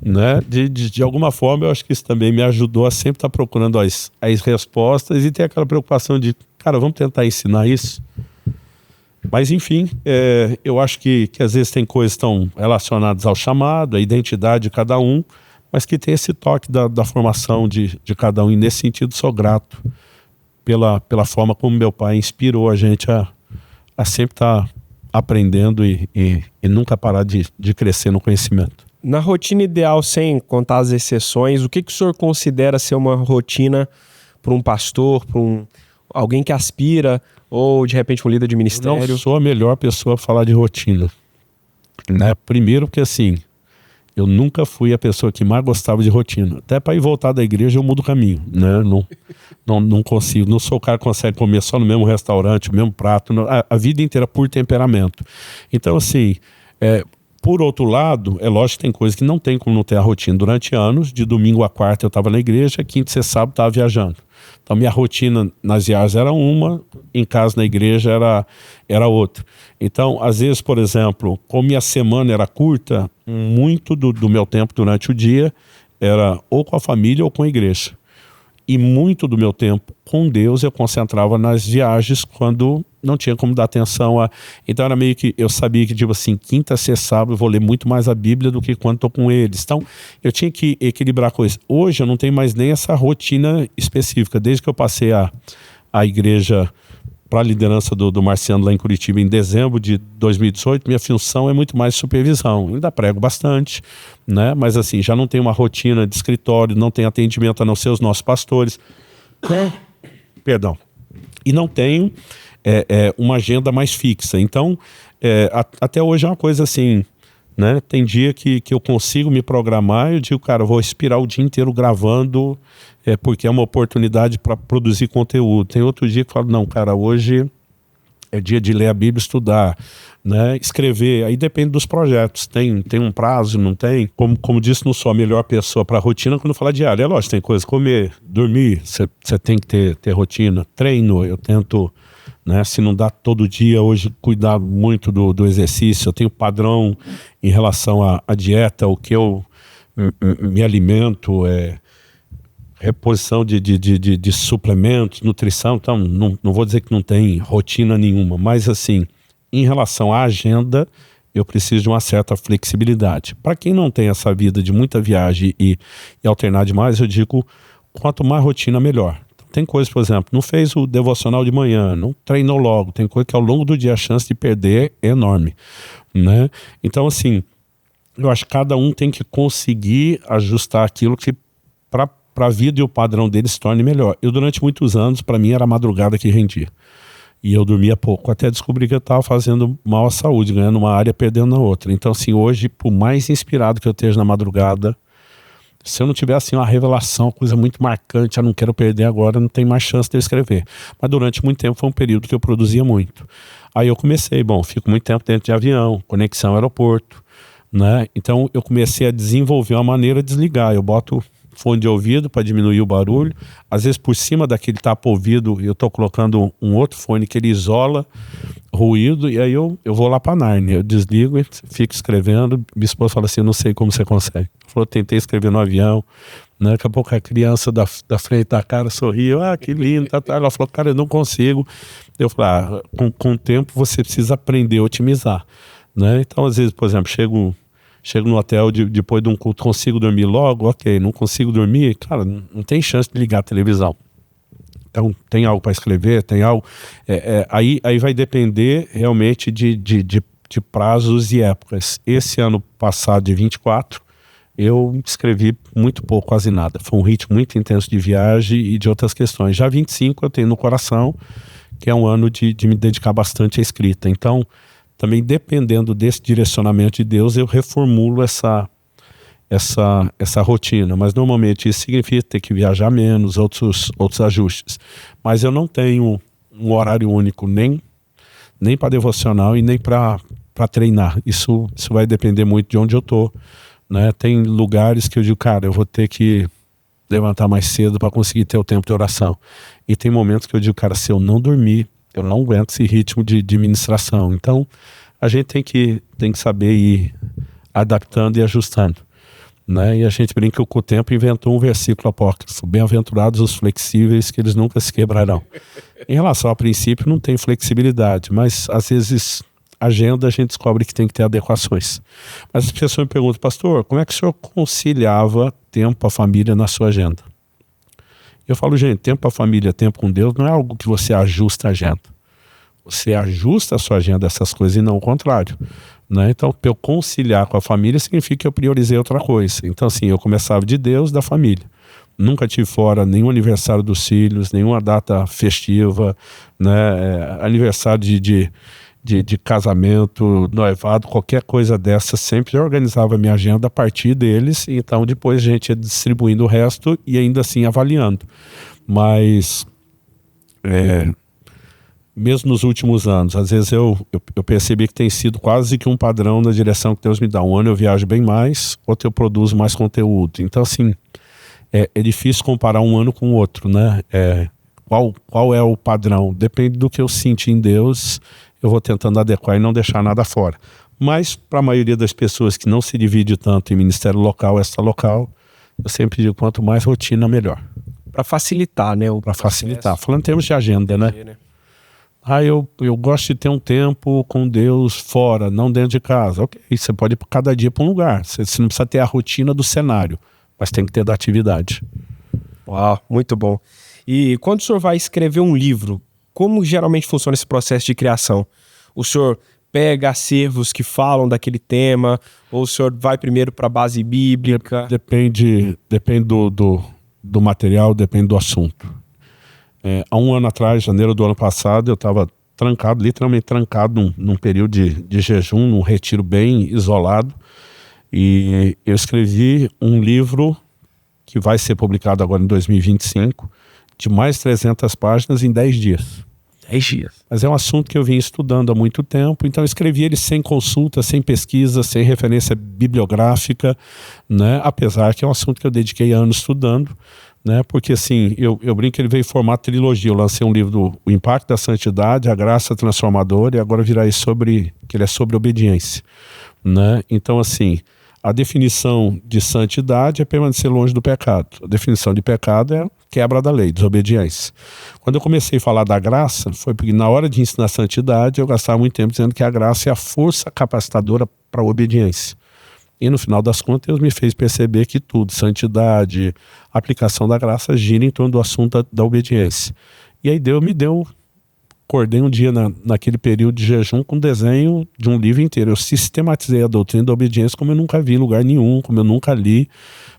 [SPEAKER 2] né? De alguma forma eu acho que isso também me ajudou a sempre estar procurando as respostas e ter aquela preocupação de, cara, vamos tentar ensinar isso? Mas, enfim, eu acho que às vezes tem coisas que estão relacionadas ao chamado, à identidade de cada um, mas que tem esse toque da formação de cada um. E, nesse sentido, sou grato pela forma como meu pai inspirou a gente a sempre estar aprendendo e nunca parar de crescer no conhecimento.
[SPEAKER 1] Na rotina ideal, sem contar as exceções, o que o senhor considera ser uma rotina para um pastor, para alguém que aspira, ou de repente um líder de ministério?
[SPEAKER 2] Eu não sou a melhor pessoa a falar de rotina, né? Primeiro porque assim, eu nunca fui a pessoa que mais gostava de rotina. Até para ir voltar da igreja eu mudo o caminho, né? Não consigo, não sou o cara que consegue comer só no mesmo restaurante, o mesmo prato, a vida inteira por temperamento. Então assim, por outro lado, é lógico que tem coisas que não tem como não ter a rotina. Durante anos, de domingo a quarta eu estava na igreja, quinta e sábado estava viajando. Então minha rotina nas viagens era uma, em casa na igreja era outra. Então, às vezes, por exemplo, como minha semana era curta, muito do meu tempo durante o dia era ou com a família ou com a igreja. E muito do meu tempo com Deus eu concentrava nas viagens quando não tinha como dar atenção a... Então era meio que, eu sabia que tipo assim, quinta, sexta, sábado eu vou ler muito mais a Bíblia do que quando estou com eles. Então eu tinha que equilibrar coisas. Hoje eu não tenho mais nem essa rotina específica. Desde que eu passei a igreja para a liderança do Marciano lá em Curitiba em dezembro de 2018, minha função é muito mais supervisão. Ainda prego bastante, né? Mas assim, já não tenho uma rotina de escritório, não tenho atendimento a não ser os nossos pastores. Perdão. E não tenho uma agenda mais fixa. Então, até hoje é uma coisa assim, né? Tem dia que eu consigo me programar e eu digo, cara, eu vou expirar o dia inteiro gravando, porque é uma oportunidade para produzir conteúdo. Tem outro dia que eu falo, não, cara, hoje é dia de ler a Bíblia, estudar, né? Escrever. Aí depende dos projetos. Tem um prazo, não tem? Como disse, não sou a melhor pessoa para rotina quando falar diário. É lógico, tem coisa, comer, dormir, você tem que ter rotina. Treino, eu tento, né? Se não dá todo dia, hoje cuidar muito do exercício. Eu tenho padrão em relação à dieta, o que eu me alimento, reposição de suplementos, nutrição. Então não vou dizer que não tem rotina nenhuma, mas assim, em relação à agenda, eu preciso de uma certa flexibilidade. Para quem não tem essa vida de muita viagem e alternar demais, eu digo, quanto mais rotina, melhor. Tem coisas, por exemplo, não fez o devocional de manhã, não treinou logo, tem coisa que ao longo do dia a chance de perder é enorme, né? Então, assim, eu acho que cada um tem que conseguir ajustar aquilo que para a vida e o padrão dele se torne melhor. Eu, durante muitos anos, para mim, era a madrugada que rendia. E eu dormia pouco, até descobri que eu estava fazendo mal à saúde, ganhando uma área, perdendo na outra. Então, assim, hoje, por mais inspirado que eu esteja na madrugada, se eu não tiver assim uma revelação, uma coisa muito marcante, eu não quero perder agora, não tem mais chance de eu escrever. Mas durante muito tempo foi um período que eu produzia muito. Aí eu comecei, fico muito tempo dentro de avião, conexão aeroporto, né? Então eu comecei a desenvolver uma maneira de desligar. Eu boto fone de ouvido para diminuir o barulho. Às vezes por cima daquele tapa-ouvido eu estou colocando um outro fone que ele isola ruído, e aí eu vou lá para Nárnia, eu desligo e fico escrevendo. Minha esposa fala assim, eu não sei como você consegue. Falou, tentei escrever no avião, né? Daqui a pouco a criança da frente da cara sorriu, que lindo, ela falou, cara, eu não consigo. Eu falei, com o tempo você precisa aprender a otimizar, né? Então às vezes, por exemplo, chego no hotel depois de um culto, consigo dormir logo, ok, não consigo dormir, cara, não tem chance de ligar a televisão. Então tem algo para escrever, tem algo, aí vai depender realmente de prazos e épocas. Esse ano passado, de 24, eu escrevi muito pouco, quase nada. Foi um ritmo muito intenso de viagem e de outras questões. Já 25 eu tenho no coração, que é um ano de me dedicar bastante à escrita. Então, também dependendo desse direcionamento de Deus, eu reformulo essa rotina, mas normalmente isso significa ter que viajar menos, outros ajustes. Mas eu não tenho um horário único nem para devocional e nem para treinar. Isso vai depender muito de onde eu tô, né? Tem lugares que eu digo, cara, eu vou ter que levantar mais cedo para conseguir ter o tempo de oração. E tem momentos que eu digo, cara, se eu não dormir, eu não aguento esse ritmo de ministração. Então, a gente tem que saber ir adaptando e ajustando, né? E a gente brinca que o tempo inventou um versículo apócrifo: bem-aventurados os flexíveis, que eles nunca se quebrarão. Em relação ao princípio, não tem flexibilidade, mas às vezes agenda a gente descobre que tem que ter adequações. Mas as pessoas me perguntam, pastor, como é que o senhor conciliava tempo para a família na sua agenda? Eu falo, gente, tempo para a família, tempo com Deus, não é algo que você ajusta a agenda. Você ajusta a sua agenda a essas coisas e não o contrário, né? Então, para eu conciliar com a família significa que eu priorizei outra coisa. Então, assim, eu começava de Deus, da família. Nunca tive fora nenhum aniversário dos filhos, nenhuma data festiva, né? Aniversário de casamento, noivado, qualquer coisa dessa, sempre eu organizava a minha agenda a partir deles, e então depois a gente ia distribuindo o resto e ainda assim avaliando. Mas mesmo nos últimos anos, às vezes eu percebi que tem sido quase que um padrão na direção que Deus me dá. Um ano eu viajo bem mais, outro eu produzo mais conteúdo. Então, assim, é difícil comparar um ano com o outro, né? Qual é o padrão? Depende do que eu senti em Deus, eu vou tentando adequar e não deixar nada fora. Mas, para a maioria das pessoas que não se divide tanto em ministério local, extra-local, eu sempre digo, quanto mais rotina, melhor.
[SPEAKER 1] Para facilitar, né?
[SPEAKER 2] Para facilitar. Falando em termos de agenda, né? Eu gosto de ter um tempo com Deus fora, não dentro de casa. Ok, você pode ir cada dia para um lugar. Você não precisa ter a rotina do cenário, mas tem que ter da atividade.
[SPEAKER 1] Uau, muito bom. E quando o senhor vai escrever um livro, como geralmente funciona esse processo de criação? O senhor pega acervos que falam daquele tema, ou o senhor vai primeiro para a base bíblica?
[SPEAKER 2] Depende do material, depende do assunto. Há um ano atrás, janeiro do ano passado, eu estava trancado, literalmente trancado num período de jejum, num retiro bem isolado, e eu escrevi um livro que vai ser publicado agora em 2025, de mais 300 páginas em 10 dias.
[SPEAKER 1] 10 dias.
[SPEAKER 2] Mas é um assunto que eu vim estudando há muito tempo, então eu escrevi ele sem consulta, sem pesquisa, sem referência bibliográfica, né? Apesar que é um assunto que eu dediquei anos estudando, né? Porque assim, eu brinco que ele veio em formato trilogia. Eu lancei um livro do O Impacto da Santidade, A Graça Transformadora, e agora virá que ele é sobre obediência, né? Então assim, a definição de santidade é permanecer longe do pecado. A definição de pecado é quebra da lei, desobediência. Quando eu comecei a falar da graça, foi porque na hora de ensinar santidade, eu gastava muito tempo dizendo que a graça é a força capacitadora para a obediência. E no final das contas, Deus me fez perceber que tudo, santidade, aplicação da graça, gira em torno do assunto da obediência. E aí Deus me deu... Acordei um dia naquele período de jejum com desenho de um livro inteiro. Eu sistematizei a doutrina da obediência como eu nunca vi em lugar nenhum, como eu nunca li.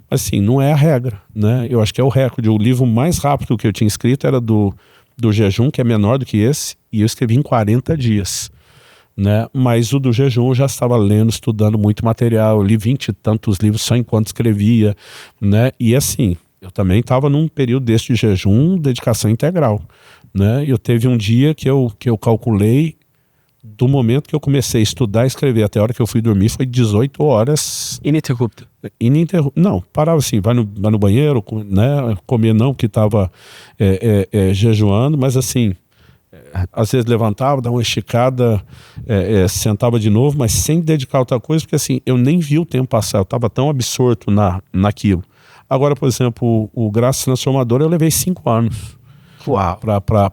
[SPEAKER 2] Mas assim, não é a regra, né? Eu acho que é o recorde. O livro mais rápido que eu tinha escrito era do jejum, que é menor do que esse, e eu escrevi em 40 dias. Né? Mas o do jejum eu já estava lendo, estudando muito material. Eu li 20 e tantos livros só enquanto escrevia, né? E assim, eu também estava num período desse de jejum, dedicação integral, né? Eu teve um dia que eu calculei, do momento que eu comecei a estudar e escrever até a hora que eu fui dormir, foi 18 horas.
[SPEAKER 1] Ininterrupto?
[SPEAKER 2] Não, parava assim, vai no banheiro, né? Comer não, porque estava jejuando, mas assim, às vezes levantava, dava uma esticada, sentava de novo, mas sem dedicar outra coisa, porque assim, eu nem vi o tempo passar, eu estava tão absorto naquilo. Agora, por exemplo, o Graça Transformadora eu levei 5 anos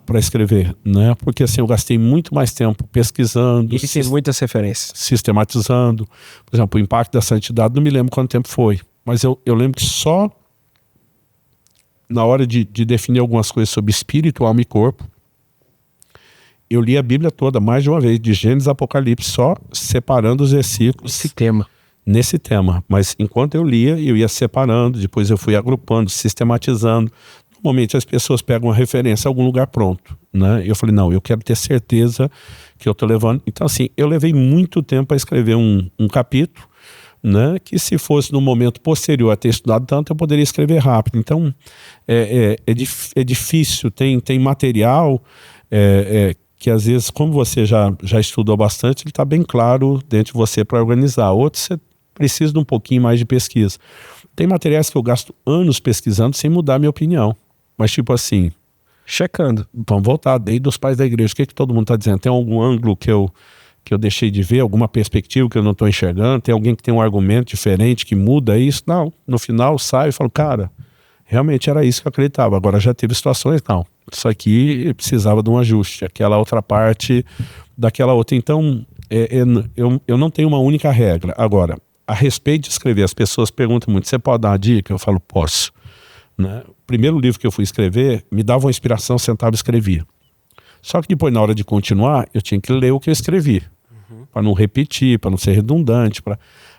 [SPEAKER 2] para escrever, né? Porque assim, eu gastei muito mais tempo pesquisando.
[SPEAKER 1] E tem muitas referências.
[SPEAKER 2] Sistematizando. Por exemplo, o Impacto da Santidade, não me lembro quanto tempo foi, mas eu lembro que só na hora de definir algumas coisas sobre espírito, alma e corpo, eu li a Bíblia toda, mais de uma vez, de Gênesis a Apocalipse, só separando os versículos. Nesse tema. Mas enquanto eu lia, eu ia separando, depois eu fui agrupando, sistematizando. Normalmente as pessoas pegam uma referência a algum lugar pronto, né? Eu falei, não, eu quero ter certeza que eu estou levando. Então assim, eu levei muito tempo para escrever um capítulo, né? Que se fosse no momento posterior a ter estudado tanto, eu poderia escrever rápido. Então é difícil, tem material que às vezes, como você já estudou bastante, ele está bem claro dentro de você para organizar. Outros você precisa de um pouquinho mais de pesquisa. Tem materiais que eu gasto anos pesquisando sem mudar a minha opinião. Mas tipo assim...
[SPEAKER 1] Checando.
[SPEAKER 2] Vamos voltar, desde os pais da igreja. O que todo mundo está dizendo? Tem algum ângulo que eu deixei de ver? Alguma perspectiva que eu não estou enxergando? Tem alguém que tem um argumento diferente que muda isso? Não. No final saio e falo, cara, realmente era isso que eu acreditava. Agora já teve situações, não. Isso aqui precisava de um ajuste. Aquela outra parte daquela outra. Então, eu não tenho uma única regra. Agora, a respeito de escrever, as pessoas perguntam muito, você pode dar uma dica? Eu falo, posso. Né? O primeiro livro que eu fui escrever, me dava uma inspiração, sentava e escrevia. Só que depois, na hora de continuar, eu tinha que ler o que eu escrevi. Para não repetir, para não ser redundante.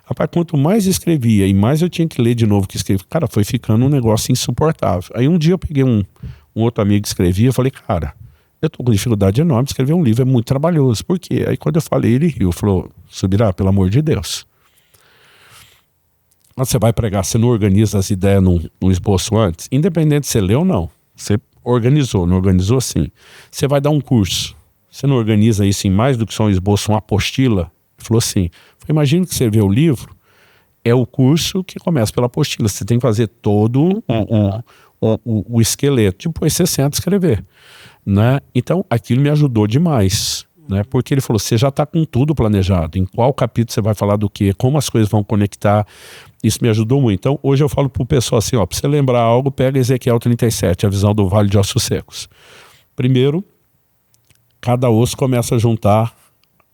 [SPEAKER 2] Rapaz, quanto mais escrevia e mais eu tinha que ler de novo o que escrevi, cara, foi ficando um negócio insuportável. Aí um dia eu peguei um outro amigo que escrevia, eu falei, cara, eu tô com dificuldade enorme de escrever um livro, é muito trabalhoso. Por quê? Aí quando eu falei, ele riu, falou, Subirá, pelo amor de Deus. Quando você vai pregar, você não organiza as ideias no esboço antes? Independente se você leu ou não. Você organizou, não organizou, sim. Você vai dar um curso. Você não organiza isso em mais do que só um esboço, uma apostila? Ele falou assim, imagina que você vê o livro, é o curso que começa pela apostila. Você tem que fazer todo o esqueleto. Depois você senta a escrever. Né? Então, aquilo me ajudou demais. Né? Porque ele falou, você já está com tudo planejado. Em qual capítulo você vai falar do quê? Como as coisas vão conectar. Isso me ajudou muito. Então, hoje eu falo para o pessoal assim, ó, para você lembrar algo, pega Ezequiel 37, a visão do Vale de Ossos Secos. Primeiro, cada osso começa a juntar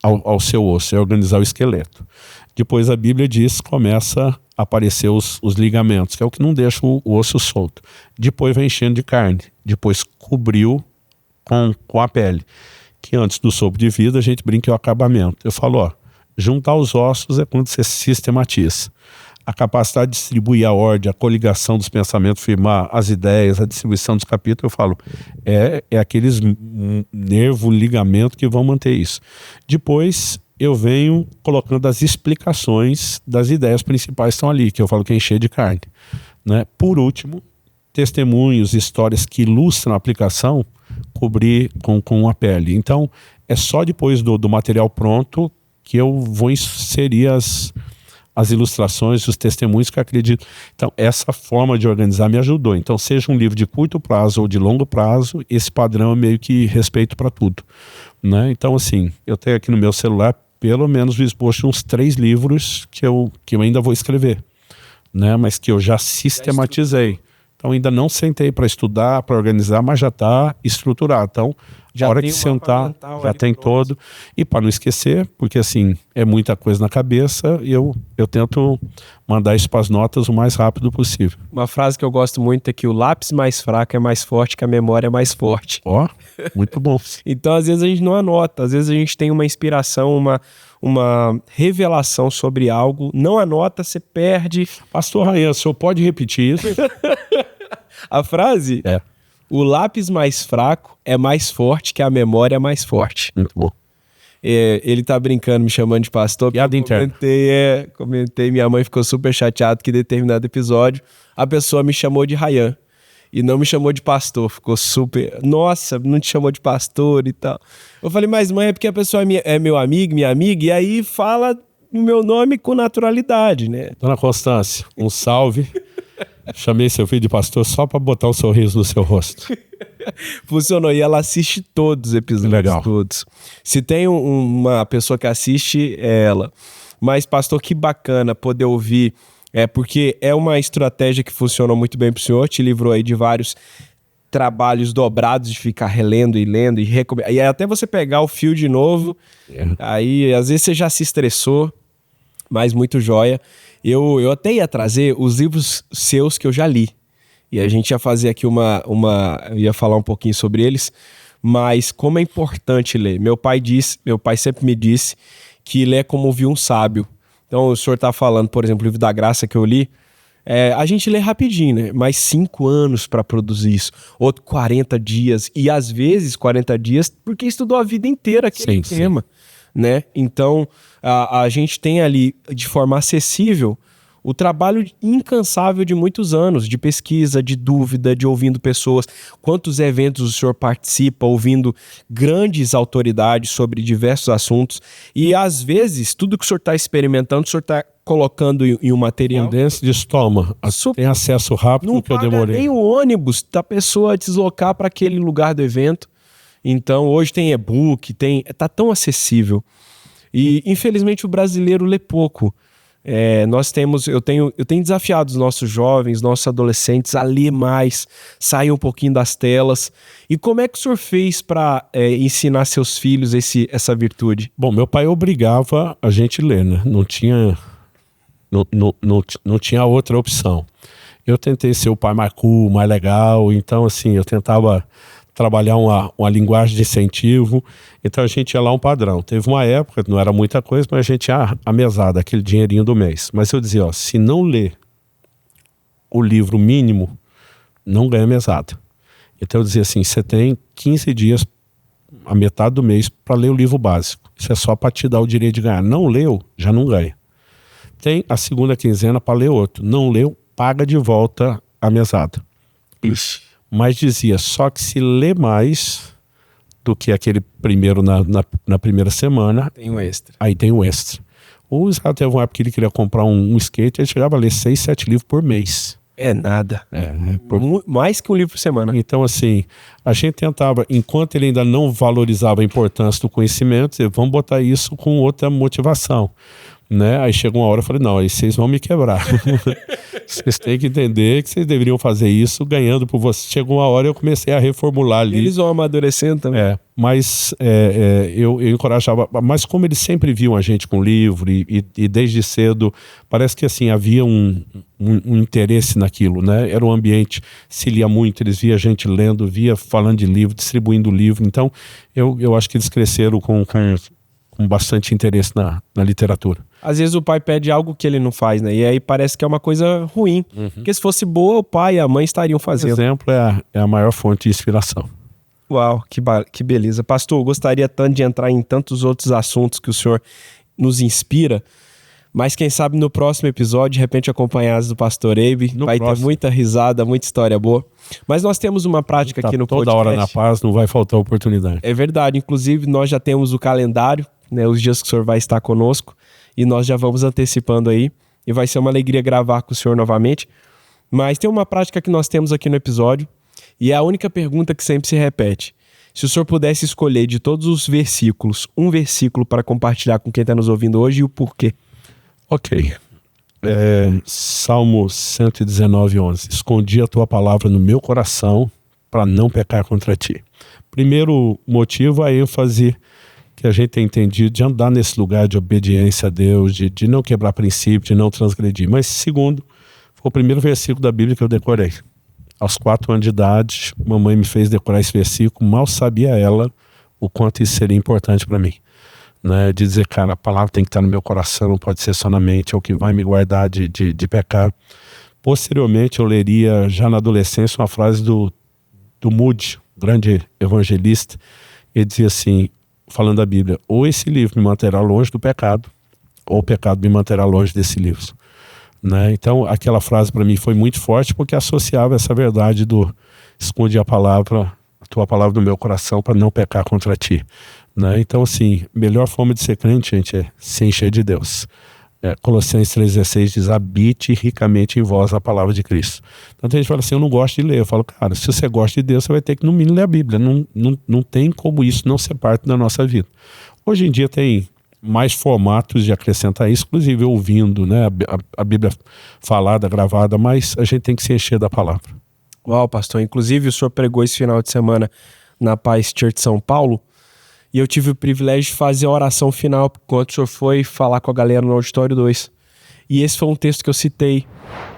[SPEAKER 2] ao seu osso, é organizar o esqueleto. Depois a Bíblia diz, começa a aparecer os ligamentos, que é o que não deixa o osso solto. Depois vai enchendo de carne. Depois cobriu com a pele. Que antes do sopro de vida a gente brinca o acabamento. Eu falo, ó, juntar os ossos é quando você sistematiza. A capacidade de distribuir a ordem, a coligação dos pensamentos, firmar as ideias, a distribuição dos capítulos, eu falo, é aqueles nervo, ligamento que vão manter isso. Depois eu venho colocando as explicações das ideias principais que estão ali, que eu falo que é encher de carne, né? Por último, testemunhos, histórias que ilustram a aplicação, cobrir com a pele. Então, é só depois do material pronto que eu vou inserir as ilustrações, os testemunhos que eu acredito. Então, essa forma de organizar me ajudou. Então, seja um livro de curto prazo ou de longo prazo, esse padrão é meio que respeito para tudo, né? Então, assim, eu tenho aqui no meu celular pelo menos exposto uns 3 livros que eu ainda vou escrever, né? Mas que eu já sistematizei. Então, ainda não sentei para estudar, para organizar, mas já está estruturado. Então,
[SPEAKER 1] Já
[SPEAKER 2] a hora
[SPEAKER 1] tem
[SPEAKER 2] de
[SPEAKER 1] um
[SPEAKER 2] sentar,
[SPEAKER 1] mapa mental
[SPEAKER 2] já
[SPEAKER 1] ali
[SPEAKER 2] tem
[SPEAKER 1] pronto.
[SPEAKER 2] todo. E para não esquecer, porque assim, é muita coisa na cabeça, eu tento mandar isso para as notas o mais rápido possível.
[SPEAKER 1] Uma frase que eu gosto muito é que o lápis mais fraco é mais forte que a memória é mais forte.
[SPEAKER 2] Ó, muito bom.
[SPEAKER 1] Então, às vezes a gente não anota, às vezes a gente tem uma inspiração, uma revelação sobre algo, não anota, você perde.
[SPEAKER 2] Pastor Rayan, o senhor pode repetir isso?
[SPEAKER 1] A frase,
[SPEAKER 2] É,
[SPEAKER 1] o lápis mais fraco é mais forte que a memória é mais forte.
[SPEAKER 2] muito bom.
[SPEAKER 1] Ele tá brincando, me chamando de pastor.
[SPEAKER 2] Piada interna.
[SPEAKER 1] Comentei, minha mãe ficou super chateada que em determinado episódio a pessoa me chamou de Rayan e não me chamou de pastor. Ficou super, nossa, não te chamou de pastor e tal. Eu falei, mas mãe, é porque a pessoa é meu amigo, minha amiga, e aí fala o meu nome com naturalidade, né?
[SPEAKER 2] Dona Constância, um salve. Chamei seu filho de pastor só para botar um sorriso no seu rosto.
[SPEAKER 1] Funcionou, e ela assiste todos os episódios.
[SPEAKER 2] Legal.
[SPEAKER 1] Todos. Se tem uma pessoa que assiste, é ela. Mas, pastor, que bacana poder ouvir, porque é uma estratégia que funcionou muito bem pro senhor, te livrou aí de vários trabalhos dobrados de ficar relendo e lendo e aí até você pegar o fio de novo, aí às vezes você já se estressou, mas muito joia. Eu até ia trazer os livros seus que eu já li. E a gente ia fazer aqui ia falar um pouquinho sobre eles, mas como é importante ler. Meu pai sempre me disse que ler é como ouvir um sábio. Então o senhor está falando, por exemplo, o livro da Graça que eu li, a gente lê rapidinho, né? Mais 5 anos para produzir isso, outro 40 dias, e às vezes 40 dias porque estudou a vida inteira aquele tema. Né? Então, a gente tem ali, de forma acessível, o trabalho incansável de muitos anos, de pesquisa, de dúvida, de ouvindo pessoas. Quantos eventos o senhor participa, ouvindo grandes autoridades sobre diversos assuntos. E, às vezes, tudo que o senhor está experimentando, o senhor está colocando em um material.
[SPEAKER 2] Desse de estômago. Tem acesso rápido
[SPEAKER 1] Não
[SPEAKER 2] que eu
[SPEAKER 1] paga
[SPEAKER 2] demorei.
[SPEAKER 1] nem o ônibus da pessoa deslocar para aquele lugar do evento. Então, hoje tem e-book, tá tão acessível. E, infelizmente, o brasileiro lê pouco. Eu tenho desafiado os nossos jovens, nossos adolescentes a ler mais, sair um pouquinho das telas. E como é que o senhor fez para ensinar seus filhos essa virtude?
[SPEAKER 2] Bom, meu pai obrigava a gente a ler, né? Não tinha outra opção. Eu tentei ser o pai mais cool, mais legal, então assim, eu tentava trabalhar uma linguagem de incentivo, então a gente ia lá um padrão. Teve uma época, não era muita coisa, mas a gente ia a mesada, aquele dinheirinho do mês. Mas eu dizia, ó, se não ler o livro mínimo, não ganha mesada. Então eu dizia assim, você tem 15 dias, a metade do mês, para ler o livro básico. Isso é só para te dar o direito de ganhar. Não leu, já não ganha. Tem a segunda quinzena para ler outro. Não leu, paga de volta a mesada.
[SPEAKER 1] Ixi.
[SPEAKER 2] Mas dizia, só que se lê mais do que aquele primeiro na primeira semana,
[SPEAKER 1] Tem um extra.
[SPEAKER 2] aí tem o extra. O Israel teve uma época que ele queria comprar um skate, ele chegava a ler 6, 7 livros por mês.
[SPEAKER 1] É nada.
[SPEAKER 2] Por...
[SPEAKER 1] Mais que um livro por semana.
[SPEAKER 2] Então, assim, a gente tentava, enquanto ele ainda não valorizava a importância do conhecimento, vamos botar isso com outra motivação. Né? Aí chegou uma hora eu falei, não, aí vocês vão me quebrar. Vocês têm que entender que vocês deveriam fazer isso ganhando por vocês. Chegou uma hora eu comecei a reformular ali.
[SPEAKER 1] Eles vão amadurecendo também.
[SPEAKER 2] Mas eu encorajava. Mas como eles sempre viam a gente com livro e desde cedo, parece que assim, havia um interesse naquilo, né? Era um ambiente, se lia muito, eles via a gente lendo, via falando de livro, distribuindo livro. Então, eu acho que eles cresceram com bastante interesse na literatura.
[SPEAKER 1] Às vezes o pai pede algo que ele não faz, né? E aí parece que é uma coisa ruim. Porque se fosse boa, o pai e a mãe estariam fazendo.
[SPEAKER 2] Por exemplo, é a maior fonte de inspiração.
[SPEAKER 1] Uau, que beleza. Pastor, eu gostaria tanto de entrar em tantos outros assuntos que o senhor nos inspira, mas quem sabe no próximo episódio, de repente acompanhados do pastor Eibe, vai ter muita risada, muita história boa. Mas nós temos uma prática aqui no podcast.
[SPEAKER 2] Toda hora na paz, não vai faltar oportunidade.
[SPEAKER 1] É verdade, inclusive nós já temos o calendário, né, os dias que o senhor vai estar conosco, e nós já vamos antecipando aí, e vai ser uma alegria gravar com o senhor novamente. Mas tem uma prática que nós temos aqui no episódio, e é a única pergunta que sempre se repete. Se o senhor pudesse escolher de todos os versículos, um versículo para compartilhar com quem está nos ouvindo hoje e o porquê.
[SPEAKER 2] Ok. Salmo 119:11. Escondi a tua palavra no meu coração para não pecar contra ti. Primeiro motivo, a ênfase que a gente tem entendido de andar nesse lugar de obediência a Deus, de não quebrar princípio, de não transgredir. Mas segundo, foi o primeiro versículo da Bíblia que eu decorei. Aos 4 anos de idade, mamãe me fez decorar esse versículo, mal sabia ela o quanto isso seria importante para mim. Né? De dizer, cara, a palavra tem que estar no meu coração, não pode ser só na mente, é o que vai me guardar de pecar. Posteriormente, eu leria, já na adolescência, uma frase do Moody, grande evangelista. Ele dizia assim, falando da Bíblia, ou esse livro me manterá longe do pecado, ou o pecado me manterá longe desse livro. Né? Então, aquela frase para mim foi muito forte, porque associava essa verdade do esconde a tua palavra no meu coração para não pecar contra ti. Né? Então, assim, melhor forma de ser crente, gente, é se encher de Deus. Colossenses 3,16 diz, habite ricamente em vós a palavra de Cristo. Então, a gente fala assim, eu não gosto de ler. Eu falo, cara, se você gosta de Deus, você vai ter que, no mínimo, ler a Bíblia. Não tem como isso não ser parte da nossa vida. Hoje em dia tem mais formatos de acrescentar isso, inclusive ouvindo, né, a Bíblia falada, gravada, mas a gente tem que se encher da palavra.
[SPEAKER 1] Uau, pastor. Inclusive, o senhor pregou esse final de semana na Paz Church São Paulo, e eu tive o privilégio de fazer a oração final quando o senhor foi falar com a galera no Auditório 2. E esse foi um texto que eu citei,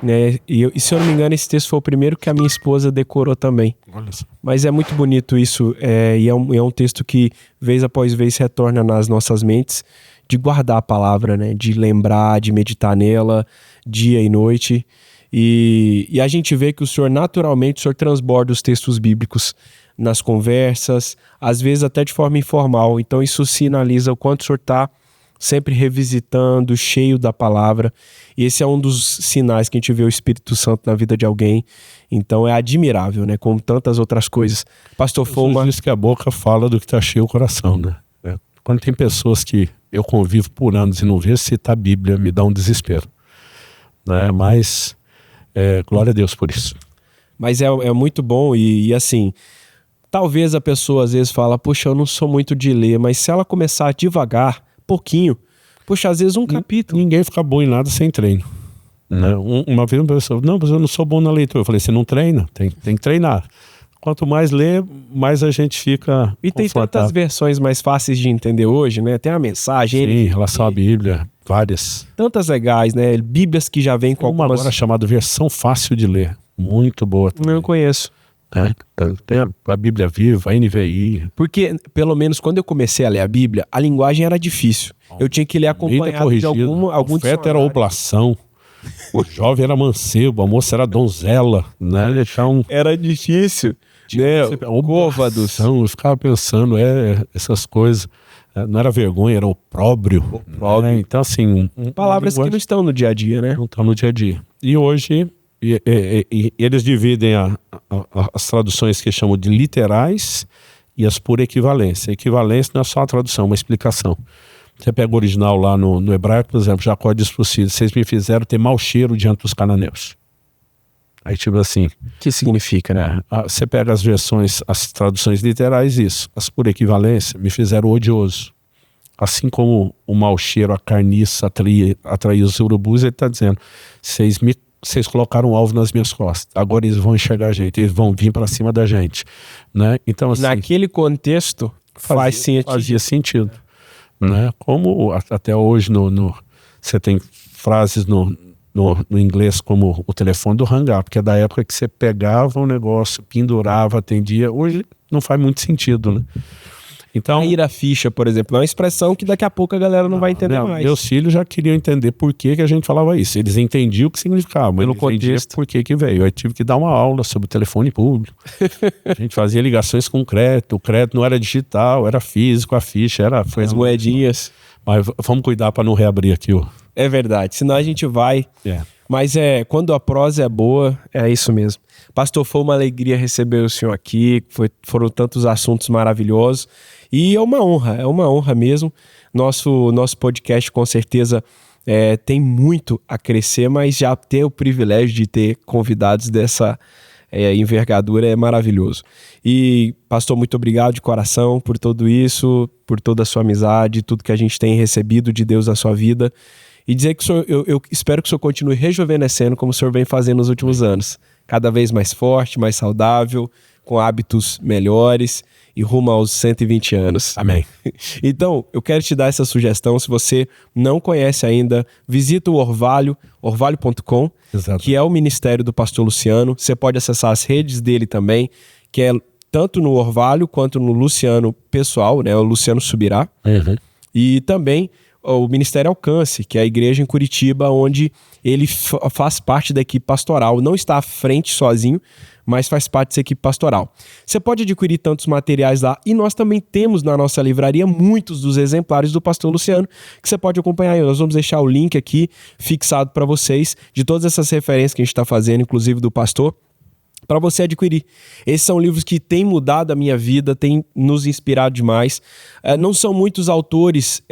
[SPEAKER 1] né? E se eu não me engano, esse texto foi o primeiro que a minha esposa decorou também.
[SPEAKER 2] Olha só.
[SPEAKER 1] Mas é muito bonito isso, e é um texto que, vez após vez, retorna nas nossas mentes, de guardar a palavra, né? De lembrar, de meditar nela, dia e noite. E a gente vê que o senhor, naturalmente, o senhor transborda os textos bíblicos nas conversas, às vezes até de forma informal. Então isso sinaliza o quanto o senhor está sempre revisitando, cheio da palavra. E esse é um dos sinais que a gente vê o Espírito Santo na vida de alguém. Então é admirável, né? Como tantas outras coisas. Pastor Foma
[SPEAKER 2] diz que a boca fala do que está cheio o coração, né? Quando tem pessoas que eu convivo por anos e não vejo citar a Bíblia, me dá um desespero. Né? Mas glória a Deus por isso.
[SPEAKER 1] Mas é muito bom e assim, talvez a pessoa às vezes fala, puxa, eu não sou muito de ler, mas se ela começar devagar, pouquinho, puxa, às vezes um capítulo.
[SPEAKER 2] Ninguém fica bom em nada sem treino. Né? Uma vez uma pessoa, não, mas eu não sou bom na leitura. Eu falei, você não treina? Tem que treinar. Quanto mais lê, mais a gente fica
[SPEAKER 1] E tem tantas versões mais fáceis de entender hoje, né? Tem a mensagem.
[SPEAKER 2] Sim, em relação à Bíblia, várias.
[SPEAKER 1] Tantas legais, né? Bíblias que já vêm com
[SPEAKER 2] uma
[SPEAKER 1] algumas...
[SPEAKER 2] agora chamada versão fácil de ler. Muito boa.
[SPEAKER 1] Não conheço.
[SPEAKER 2] Tem a Bíblia Viva, a NVI.
[SPEAKER 1] Porque, pelo menos, quando eu comecei a ler a Bíblia, a linguagem era difícil. Eu tinha que ler acompanhado de algum
[SPEAKER 2] o feto era oblação. O jovem era mancebo, a moça era donzela, né?
[SPEAKER 1] Era difícil, né?
[SPEAKER 2] Côvados. Eu ficava pensando, essas coisas. Não era vergonha, era opróbrio. Né? Então, assim...
[SPEAKER 1] Palavras que não estão no dia a dia, né?
[SPEAKER 2] Não estão no dia a dia. E hoje, eles dividem as traduções que chamam de literais e as por equivalência. Equivalência não é só a tradução, é uma explicação. Você pega o original lá no hebraico, por exemplo, Jacó diz para os filhos, vocês me fizeram ter mau cheiro diante dos cananeus. Aí tipo assim...
[SPEAKER 1] Que significa, né?
[SPEAKER 2] Você pega as versões, as traduções literais, isso. As por equivalência, me fizeram odioso. Assim como o mau cheiro, a carniça atraía os urubus, ele está dizendo, vocês me vocês colocaram um alvo nas minhas costas, agora eles vão enxergar a gente, eles vão vir para cima da gente, né? Então, assim,
[SPEAKER 1] naquele contexto
[SPEAKER 2] fazia sentido, né? Como até hoje você tem frases no inglês como o telefone do hang-up, que é da época que você pegava um negócio, pendurava, atendia. Hoje não faz muito sentido, né? Então,
[SPEAKER 1] cair a ficha, por exemplo, é uma expressão que daqui a pouco a galera não vai entender mais.
[SPEAKER 2] Meus filhos já queriam entender por que a gente falava isso. Eles entendiam o que significava, mas
[SPEAKER 1] pelo contexto,
[SPEAKER 2] por que veio. Eu tive que dar uma aula sobre o telefone público. A gente fazia ligações com crédito. O crédito não era digital, era físico, a ficha era...
[SPEAKER 1] as moedinhas.
[SPEAKER 2] Mas vamos cuidar para não reabrir aqui o...
[SPEAKER 1] É verdade, senão a gente vai... Mas quando a prosa é boa, é isso mesmo. Pastor, foi uma alegria receber o senhor aqui, foram tantos assuntos maravilhosos e é uma honra mesmo. Nosso podcast com certeza tem muito a crescer, mas já ter o privilégio de ter convidados dessa envergadura é maravilhoso. E pastor, muito obrigado de coração por tudo isso, por toda a sua amizade, tudo que a gente tem recebido de Deus na sua vida. E dizer que eu espero que o senhor continue rejuvenescendo como o senhor vem fazendo nos últimos anos. Cada vez mais forte, mais saudável, com hábitos melhores e rumo aos 120 anos.
[SPEAKER 2] Amém.
[SPEAKER 1] Então, eu quero te dar essa sugestão. Se você não conhece ainda, visita o Orvalho, orvalho.com, que é o ministério do pastor Luciano. Você pode acessar as redes dele também, que é tanto no Orvalho quanto no Luciano pessoal, né, o Luciano Subirá.
[SPEAKER 2] Uhum.
[SPEAKER 1] E também o Ministério Alcance, que é a igreja em Curitiba, onde ele faz parte da equipe pastoral. Não está à frente sozinho, mas faz parte dessa equipe pastoral. Você pode adquirir tantos materiais lá, e nós também temos na nossa livraria muitos dos exemplares do pastor Luciano, que você pode acompanhar. Nós vamos deixar o link aqui fixado para vocês, de todas essas referências que a gente está fazendo, inclusive do pastor, para você adquirir. Esses são livros que têm mudado a minha vida, têm nos inspirado demais. Não são muitos autores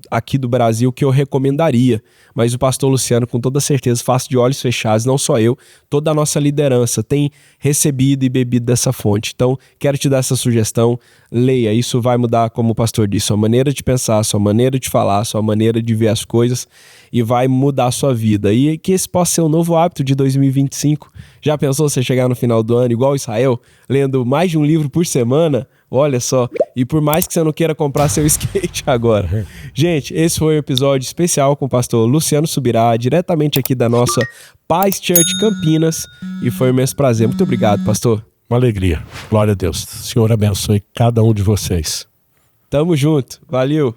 [SPEAKER 1] aqui do Brasil que eu recomendaria, mas o pastor Luciano, com toda certeza, faço de olhos fechados, não só eu, toda a nossa liderança tem recebido e bebido dessa fonte. Então, quero te dar essa sugestão, leia, isso vai mudar, como o pastor disse, sua maneira de pensar, sua maneira de falar, sua maneira de ver as coisas, e vai mudar a sua vida. E que esse possa ser um novo hábito de 2025. Já pensou você chegar no final do ano, igual Israel, lendo mais de um livro por semana? Olha só, e por mais que você não queira comprar seu skate agora. Gente, esse foi um episódio especial com o pastor Luciano Subirá, diretamente aqui da nossa Paz Church Campinas, e foi um imenso prazer. Muito obrigado, pastor.
[SPEAKER 2] Uma alegria. Glória a Deus. O Senhor abençoe cada um de vocês.
[SPEAKER 1] Tamo junto. Valeu.